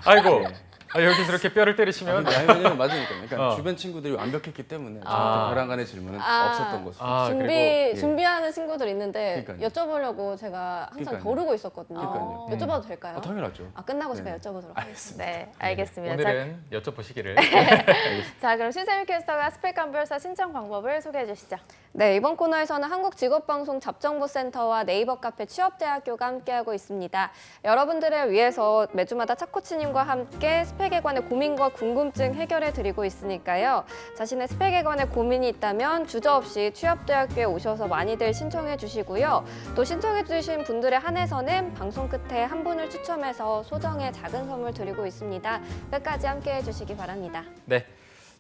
아이고. 네. 여기서 이렇게 뼈를 때리시면 왜냐면 맞으니까. 그러니까 어. 주변 친구들이 완벽했기 때문에 아. 저한테 벼랑간의 질문은 없었던 것으로. 그리고 준비하는 친구들 있는데 그러니까요. 여쭤보려고 제가 항상 그러니까요. 거르고 있었거든요. 그러니까요. 여쭤봐도 될까요? 당연하죠. 끝나고 네. 제가 여쭤보도록 하겠습니다. 네, 알겠습니다. 오늘은 여쭤보시기를. 자, 그럼 신세미 캐스터가 스펙 감별사 신청 방법을 소개해 주시죠. 네, 이번 코너에서는 한국직업방송 잡정보센터와 네이버 카페 취업대학교가 함께하고 있습니다. 여러분들을 위해서 매주마다 차코치님과 함께 스펙에 관해 고민과 궁금증 해결해 드리고 있으니까요. 자신의 스펙에 관해 고민이 있다면 주저없이 취업대학교에 오셔서 많이들 신청해 주시고요. 또 신청해 주신 분들에 한해서는 방송 끝에 한 분을 추첨해서 소정의 작은 선물 드리고 있습니다. 끝까지 함께해 주시기 바랍니다. 네.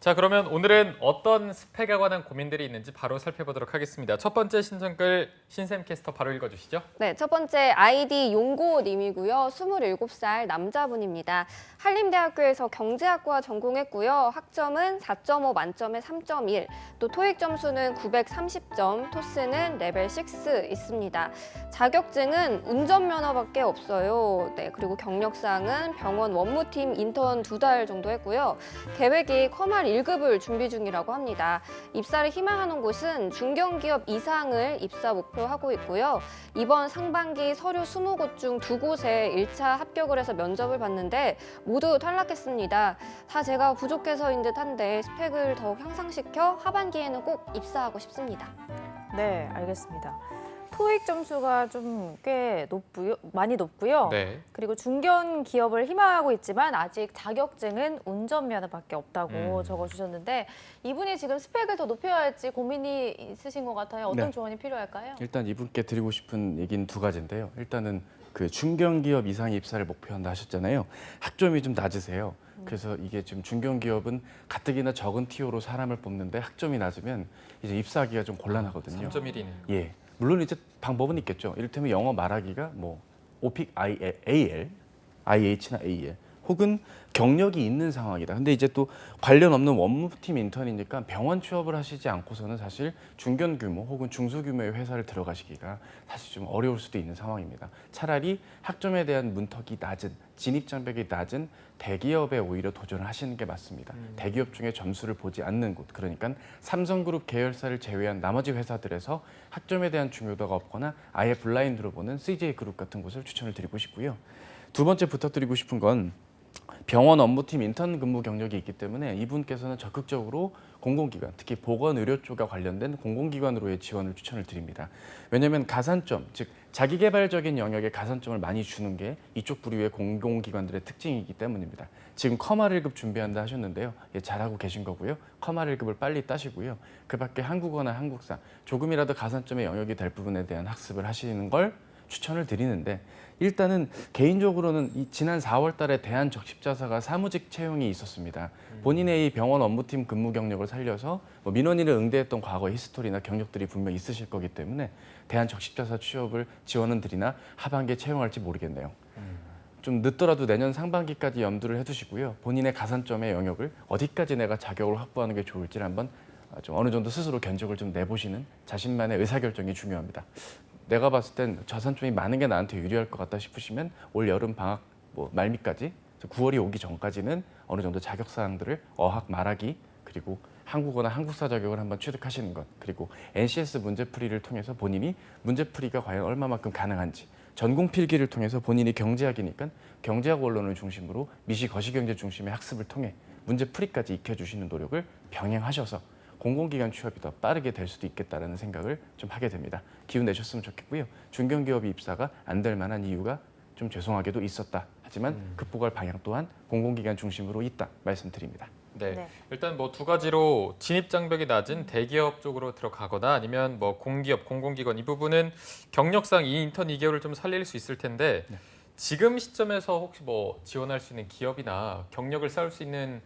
자, 그러면 오늘은 어떤 스펙에 관한 고민들이 있는지 바로 살펴보도록 하겠습니다. 첫 번째 신청글 신샘 캐스터 바로 읽어주시죠. 네, 첫 번째 아이디 용고님이고요. 27살 남자분입니다. 한림대학교에서 경제학과 전공했고요. 학점은 4.5 만점에 3.1, 또 토익 점수는 930점, 토스는 레벨 6 있습니다. 자격증은 운전면허밖에 없어요. 네, 그리고 경력사항은 병원 원무팀 인턴 2달 정도 했고요. 계획이 커말 1급을 준비 중이라고 합니다. 입사를 희망하는 곳은 중견기업 이상을 입사 목표하고 있고요. 이번 상반기 서류 20곳 중 2곳에 1차 합격을 해서 면접을 봤는데 모두 탈락했습니다. 다 제가 부족해서인 듯한데 스펙을 더욱 향상시켜 하반기에는 꼭 입사하고 싶습니다. 네, 알겠습니다. 토익 점수가 좀 꽤 많이 높고요. 네. 그리고 중견 기업을 희망하고 있지만 아직 자격증은 운전면허밖에 없다고 적어주셨는데 이분이 지금 스펙을 더 높여야 할지 고민이 있으신 것 같아요. 어떤 네. 조언이 필요할까요? 일단 이분께 드리고 싶은 얘기는 두 가지인데요. 일단은 그 중견기업 이상 입사를 목표한다 하셨잖아요. 학점이 좀 낮으세요. 그래서 이게 지금 중견기업은 가뜩이나 적은 TO로 사람을 뽑는데 학점이 낮으면 이제 입사하기가 좀 곤란하거든요. 3.1이네요. 예, 물론 이제 방법은 있겠죠. 이를테면 영어 말하기가 뭐 OPIC AL, IH나 AL 혹은 경력이 있는 상황이다. 근데 이제 또 관련 없는 원무팀 인턴이니까 병원 취업을 하시지 않고서는 사실 중견 규모 혹은 중소 규모의 회사를 들어가시기가 사실 좀 어려울 수도 있는 상황입니다. 차라리 학점에 대한 문턱이 낮은, 진입 장벽이 낮은 대기업에 오히려 도전을 하시는 게 맞습니다. 대기업 중에 점수를 보지 않는 곳, 그러니까 삼성그룹 계열사를 제외한 나머지 회사들에서 학점에 대한 중요도가 없거나 아예 블라인드로 보는 CJ그룹 같은 곳을 추천을 드리고 싶고요. 두 번째 부탁드리고 싶은 건 병원 업무팀 인턴 근무 경력이 있기 때문에 이분께서는 적극적으로 공공기관, 특히 보건의료 쪽과 관련된 공공기관으로의 지원을 추천을 드립니다. 왜냐하면 가산점, 즉 자기개발적인 영역에 가산점을 많이 주는 게 이쪽 부류의 공공기관들의 특징이기 때문입니다. 지금 커말 1급 준비한다 하셨는데요. 예, 잘하고 계신 거고요. 커말 1급을 빨리 따시고요. 그 밖에 한국어나 한국사, 조금이라도 가산점의 영역이 될 부분에 대한 학습을 하시는 걸 추천을 드리는데 일단은 개인적으로는 지난 4월 달에 대한적십자사가 사무직 채용이 있었습니다. 본인의 이 병원 업무팀 근무 경력을 살려서 뭐 민원인을 응대했던 과거 히스토리나 경력들이 분명 있으실 거기 때문에 대한적십자사 취업을 지원은 드리나 하반기에 채용할지 모르겠네요. 좀 늦더라도 내년 상반기까지 염두를 해두시고요. 본인의 가산점의 영역을 어디까지 내가 자격을 확보하는 게 좋을지를 한번 좀 어느 정도 스스로 견적을 좀 내보시는 자신만의 의사결정이 중요합니다. 내가 봤을 땐 가산점이 많은 게 나한테 유리할 것 같다 싶으시면 올 여름 방학 뭐 말미까지 9월이 오기 전까지는 어느 정도 자격 사항들을 어학, 말하기 그리고 한국어나 한국사 자격을 한번 취득하시는 것, 그리고 NCS 문제풀이를 통해서 본인이 문제풀이가 과연 얼마만큼 가능한지, 전공 필기를 통해서 본인이 경제학이니까 경제학 원론을 중심으로 미시 거시경제 중심의 학습을 통해 문제풀이까지 익혀주시는 노력을 병행하셔서 공공기관 취업이 더 빠르게 될 수도 있겠다는 생각을 좀 하게 됩니다. 기운 내셨으면 좋겠고요. 중견기업이 입사가 안 될 만한 이유가 좀 죄송하게도 있었다. 하지만 극복할 방향 또한 공공기관 중심으로 있다 말씀드립니다. 네. 네. 일단 뭐 두 가지로 진입 장벽이 낮은 대기업 쪽으로 들어가거나 아니면 뭐 공기업, 공공기관 이 부분은 경력상 이 인턴 2개월을 좀 살릴 수 있을 텐데 지금 시점에서 혹시 뭐 지원할 수 있는 기업이나 경력을 쌓을 수 있는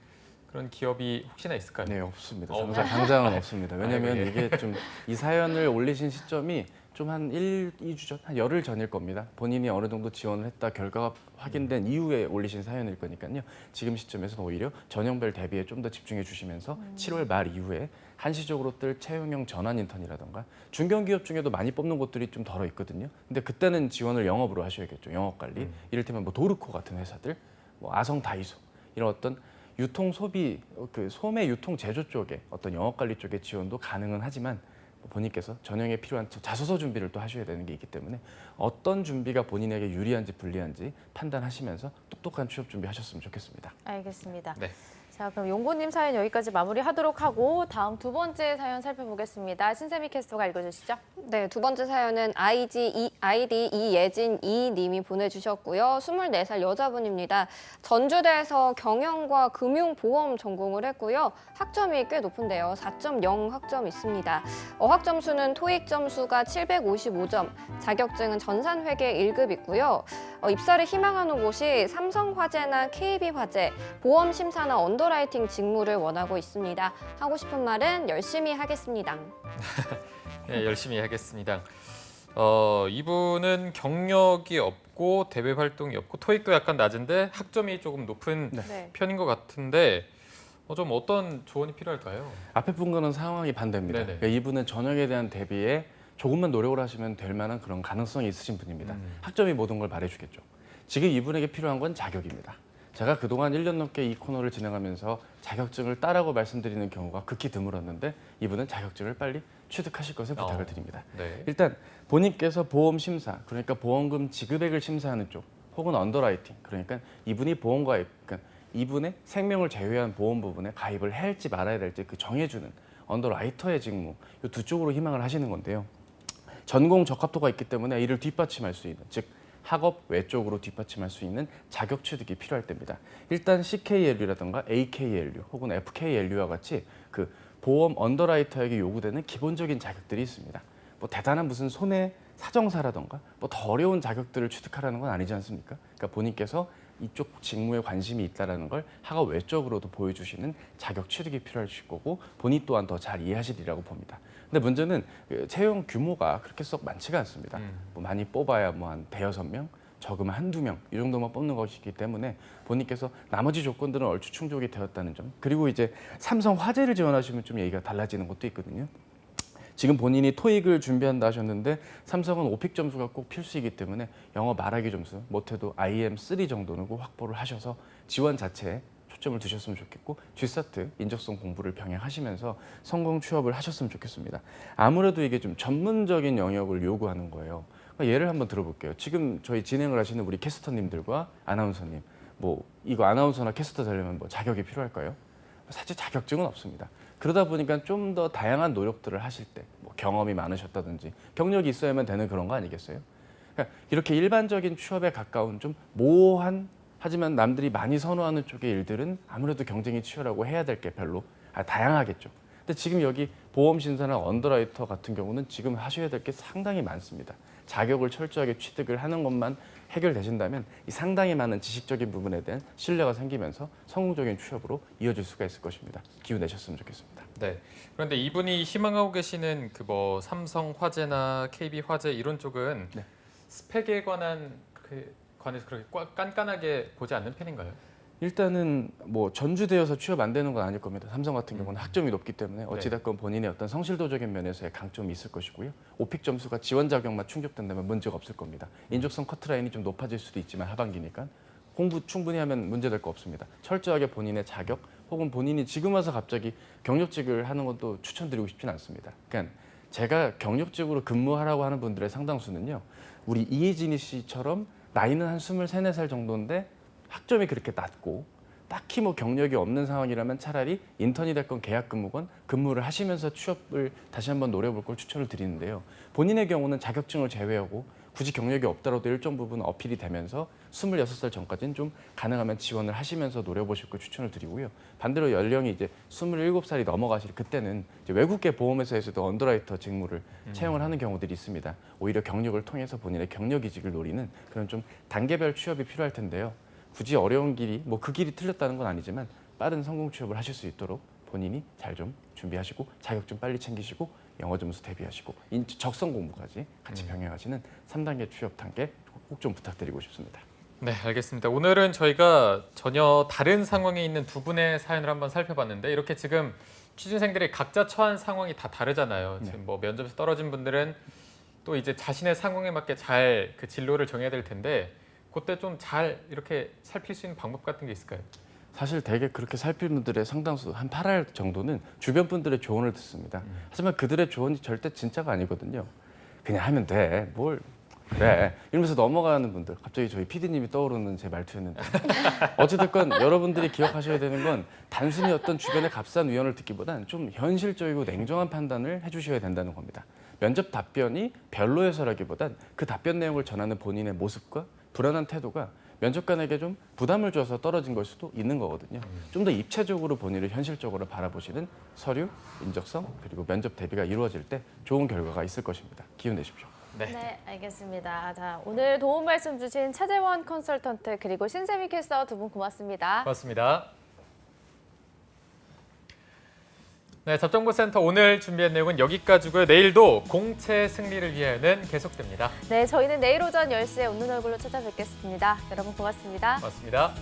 그런 기업이 혹시나 있을까요? 네, 없습니다. 없나요? 당장은 없습니다. 왜냐하면 예. 이게 좀 이 사연을 올리신 시점이 좀 한 1, 2주 전, 한 열흘 전일 겁니다. 본인이 어느 정도 지원을 했다 결과가 확인된 이후에 올리신 사연일 거니까요. 지금 시점에서는 오히려 전형별 대비에 좀 더 집중해 주시면서 7월 말 이후에 한시적으로 뜰 채용형 전환 인턴이라던가 중견기업 중에도 많이 뽑는 곳들이 좀 덜어 있거든요. 근데 그때는 지원을 영업으로 하셔야겠죠. 영업관리. 이를테면 뭐 도르코 같은 회사들, 뭐 아성 다이소 이런 어떤 유통 소비 그 소매 유통 제조 쪽에 어떤 영업 관리 쪽의 지원도 가능은 하지만 본인께서 전형에 필요한 자소서 준비를 또 하셔야 되는 게 있기 때문에 어떤 준비가 본인에게 유리한지 불리한지 판단하시면서 똑똑한 취업 준비하셨으면 좋겠습니다. 알겠습니다. 네. 자, 그럼 용고님 사연 여기까지 마무리하도록 하고 다음 두 번째 사연 살펴보겠습니다. 신세미 캐스터가 읽어주시죠. 네, 두 번째 사연은 아이디 이예진 이님이 보내주셨고요. 24살 여자분입니다. 전주대에서 경영과 금융보험 전공을 했고요. 학점이 꽤 높은데요. 4.0 학점 있습니다. 어학 점수는 토익 점수가 755점, 자격증은 전산회계 1급 있고요. 입사를 희망하는 곳이 삼성화재나 KB화재, 보험심사나 언더라이팅 직무를 원하고 있습니다. 하고 싶은 말은 열심히 하겠습니다. 네, 열심히 하겠습니다. 이분은 경력이 없고 대외 활동이 없고 토익도 약간 낮은데 학점이 조금 높은 네. 편인 것 같은데 좀 어떤 조언이 필요할까요? 앞에 분과는 상황이 반대입니다. 네네. 그러니까 이분은 전형에 대한 대비에 조금만 노력을 하시면 될 만한 그런 가능성이 있으신 분입니다. 학점이 모든 걸 말해주겠죠. 지금 이분에게 필요한 건 자격입니다. 제가 그동안 1년 넘게 이 코너를 진행하면서 자격증을 따라고 말씀드리는 경우가 극히 드물었는데 이분은 자격증을 빨리 취득하실 것을 부탁을 드립니다. 네. 일단 본인께서 보험 심사, 그러니까 보험금 지급액을 심사하는 쪽, 혹은 언더라이팅, 그러니까 이분이 보험가입, 그러니까 이분의 생명을 제외한 보험 부분에 가입을 해야 할지 말아야 될지 그 정해주는 언더라이터의 직무, 이 두 쪽으로 희망을 하시는 건데요. 전공 적합도가 있기 때문에 이를 뒷받침할 수 있는, 즉 학업 외쪽으로 뒷받침할 수 있는 자격 취득이 필요할 때입니다. 일단 CKLU라든가 AKLU 혹은 FKLU와 같이 그 보험 언더라이터에게 요구되는 기본적인 자격들이 있습니다. 뭐 대단한 무슨 손해 사정사라든가 뭐 더 어려운 자격들을 취득하라는 건 아니지 않습니까? 그러니까 본인께서 이쪽 직무에 관심이 있다는 걸 학업 외적으로도 보여주시는 자격 취득이 필요하실 거고 본인 또한 더 잘 이해하시리라고 봅니다. 근데 문제는 채용 규모가 그렇게 썩 많지가 않습니다. 뭐 많이 뽑아야 뭐 한 대여섯 명, 적으면 한두 명 이 정도만 뽑는 것이기 때문에 본인께서 나머지 조건들은 얼추 충족이 되었다는 점, 그리고 이제 삼성 화재를 지원하시면 좀 얘기가 달라지는 것도 있거든요. 지금 본인이 토익을 준비한다 하셨는데 삼성은 오픽 점수가 꼭 필수이기 때문에 영어 말하기 점수 못해도 IM3 정도는 꼭 확보를 하셔서 지원 자체에 초점을 두셨으면 좋겠고 GSAT 인적성 공부를 병행하시면서 성공 취업을 하셨으면 좋겠습니다. 아무래도 이게 좀 전문적인 영역을 요구하는 거예요. 그러니까 예를 한번 들어볼게요. 지금 저희 진행을 하시는 우리 캐스터님들과 아나운서님, 뭐 이거 아나운서나 캐스터 되려면 뭐 자격이 필요할까요? 사실 자격증은 없습니다. 그러다 보니까 좀 더 다양한 노력들을 하실 때 뭐 경험이 많으셨다든지 경력이 있어야만 되는 그런 거 아니겠어요? 그러니까 이렇게 일반적인 취업에 가까운 좀 모호한 하지만 남들이 많이 선호하는 쪽의 일들은 아무래도 경쟁이 치열하고 해야 될 게 별로 다양하겠죠. 근데 지금 여기 보험 심사나 언더라이터 같은 경우는 지금 하셔야 될 게 상당히 많습니다. 자격을 철저하게 취득을 하는 것만 해결되신다면 이 상당히 많은 지식적인 부분에 대한 신뢰가 생기면서 성공적인 취업으로 이어질 수가 있을 것입니다. 기운 내셨으면 좋겠습니다. 네. 그런데 이분이 희망하고 계시는 그 뭐 삼성 화재나 KB 화재 이런 쪽은 네. 스펙에 관한 그 관해서 그렇게 깐깐하게 보지 않는 편인가요? 일단은 뭐 전주되어서 취업 안 되는 건 아닐 겁니다. 삼성 같은 경우는 학점이 높기 때문에 어찌됐건 본인의 어떤 성실도적인 면에서의 강점이 있을 것이고요. 오픽 점수가 지원 자격만 충족된다면 문제가 없을 겁니다. 인적성 커트라인이 좀 높아질 수도 있지만 하반기니까 공부 충분히 하면 문제될 거 없습니다. 철저하게 본인의 자격 혹은 본인이 지금 와서 갑자기 경력직을 하는 것도 추천드리고 싶지는 않습니다. 그러니까 제가 경력직으로 근무하라고 하는 분들의 상당수는요. 우리 이혜진이 씨처럼 나이는 한 23, 4살 정도인데 학점이 그렇게 낮고 딱히 뭐 경력이 없는 상황이라면 차라리 인턴이 됐건 계약 근무건 근무를 하시면서 취업을 다시 한번 노려볼 걸 추천을 드리는데요. 본인의 경우는 자격증을 제외하고 굳이 경력이 없더라도 일정 부분 어필이 되면서 26살 전까지는 좀 가능하면 지원을 하시면서 노려보실 걸 추천을 드리고요. 반대로 연령이 이제 27살이 넘어가실 그때는 이제 외국계 보험회사에서도 언더라이터 직무를 채용을 하는 경우들이 있습니다. 오히려 경력을 통해서 본인의 경력 이직을 노리는 그런 좀 단계별 취업이 필요할 텐데요. 굳이 어려운 길이 뭐 그 길이 틀렸다는 건 아니지만 빠른 성공 취업을 하실 수 있도록 본인이 잘 좀 준비하시고 자격증 빨리 챙기시고 영어 점수 대비하시고 적성 공부까지 같이 병행하시는 3단계 취업 단계 꼭 좀 부탁드리고 싶습니다. 네, 알겠습니다. 오늘은 저희가 전혀 다른 상황에 있는 두 분의 사연을 한번 살펴봤는데 이렇게 지금 취준생들이 각자 처한 상황이 다 다르잖아요. 지금 뭐 면접에서 떨어진 분들은 또 이제 자신의 상황에 맞게 잘 그 진로를 정해야 될 텐데 그때 좀 잘 이렇게 살필 수 있는 방법 같은 게 있을까요? 사실 대개 그렇게 살필 분들의 상당수 한 8할 정도는 주변 분들의 조언을 듣습니다. 하지만 그들의 조언이 절대 진짜가 아니거든요. 그냥 하면 돼. 뭘 그래. 이러면서 넘어가는 분들. 갑자기 저희 PD님이 떠오르는 제 말투였는데. 어찌됐건 여러분들이 기억하셔야 되는 건 단순히 어떤 주변의 값싼 위언을 듣기보단 좀 현실적이고 냉정한 판단을 해주셔야 된다는 겁니다. 면접 답변이 별로여서라기보단 그 답변 내용을 전하는 본인의 모습과 불안한 태도가 면접관에게 좀 부담을 줘서 떨어진 걸 수도 있는 거거든요. 좀 더 입체적으로 본인을 현실적으로 바라보시는 서류, 인적성, 그리고 면접 대비가 이루어질 때 좋은 결과가 있을 것입니다. 기운 내십시오. 네, 알겠습니다. 자, 오늘 도움 말씀 주신 차재원 컨설턴트 그리고 신세미 캐스터 두 분 고맙습니다. 고맙습니다. 네, 접정보센터 오늘 준비한 내용은 여기까지고요. 내일도 공채 승리를 위하여는 계속됩니다. 네, 저희는 내일 오전 10시에 웃는 얼굴로 찾아뵙겠습니다. 여러분 고맙습니다. 고맙습니다.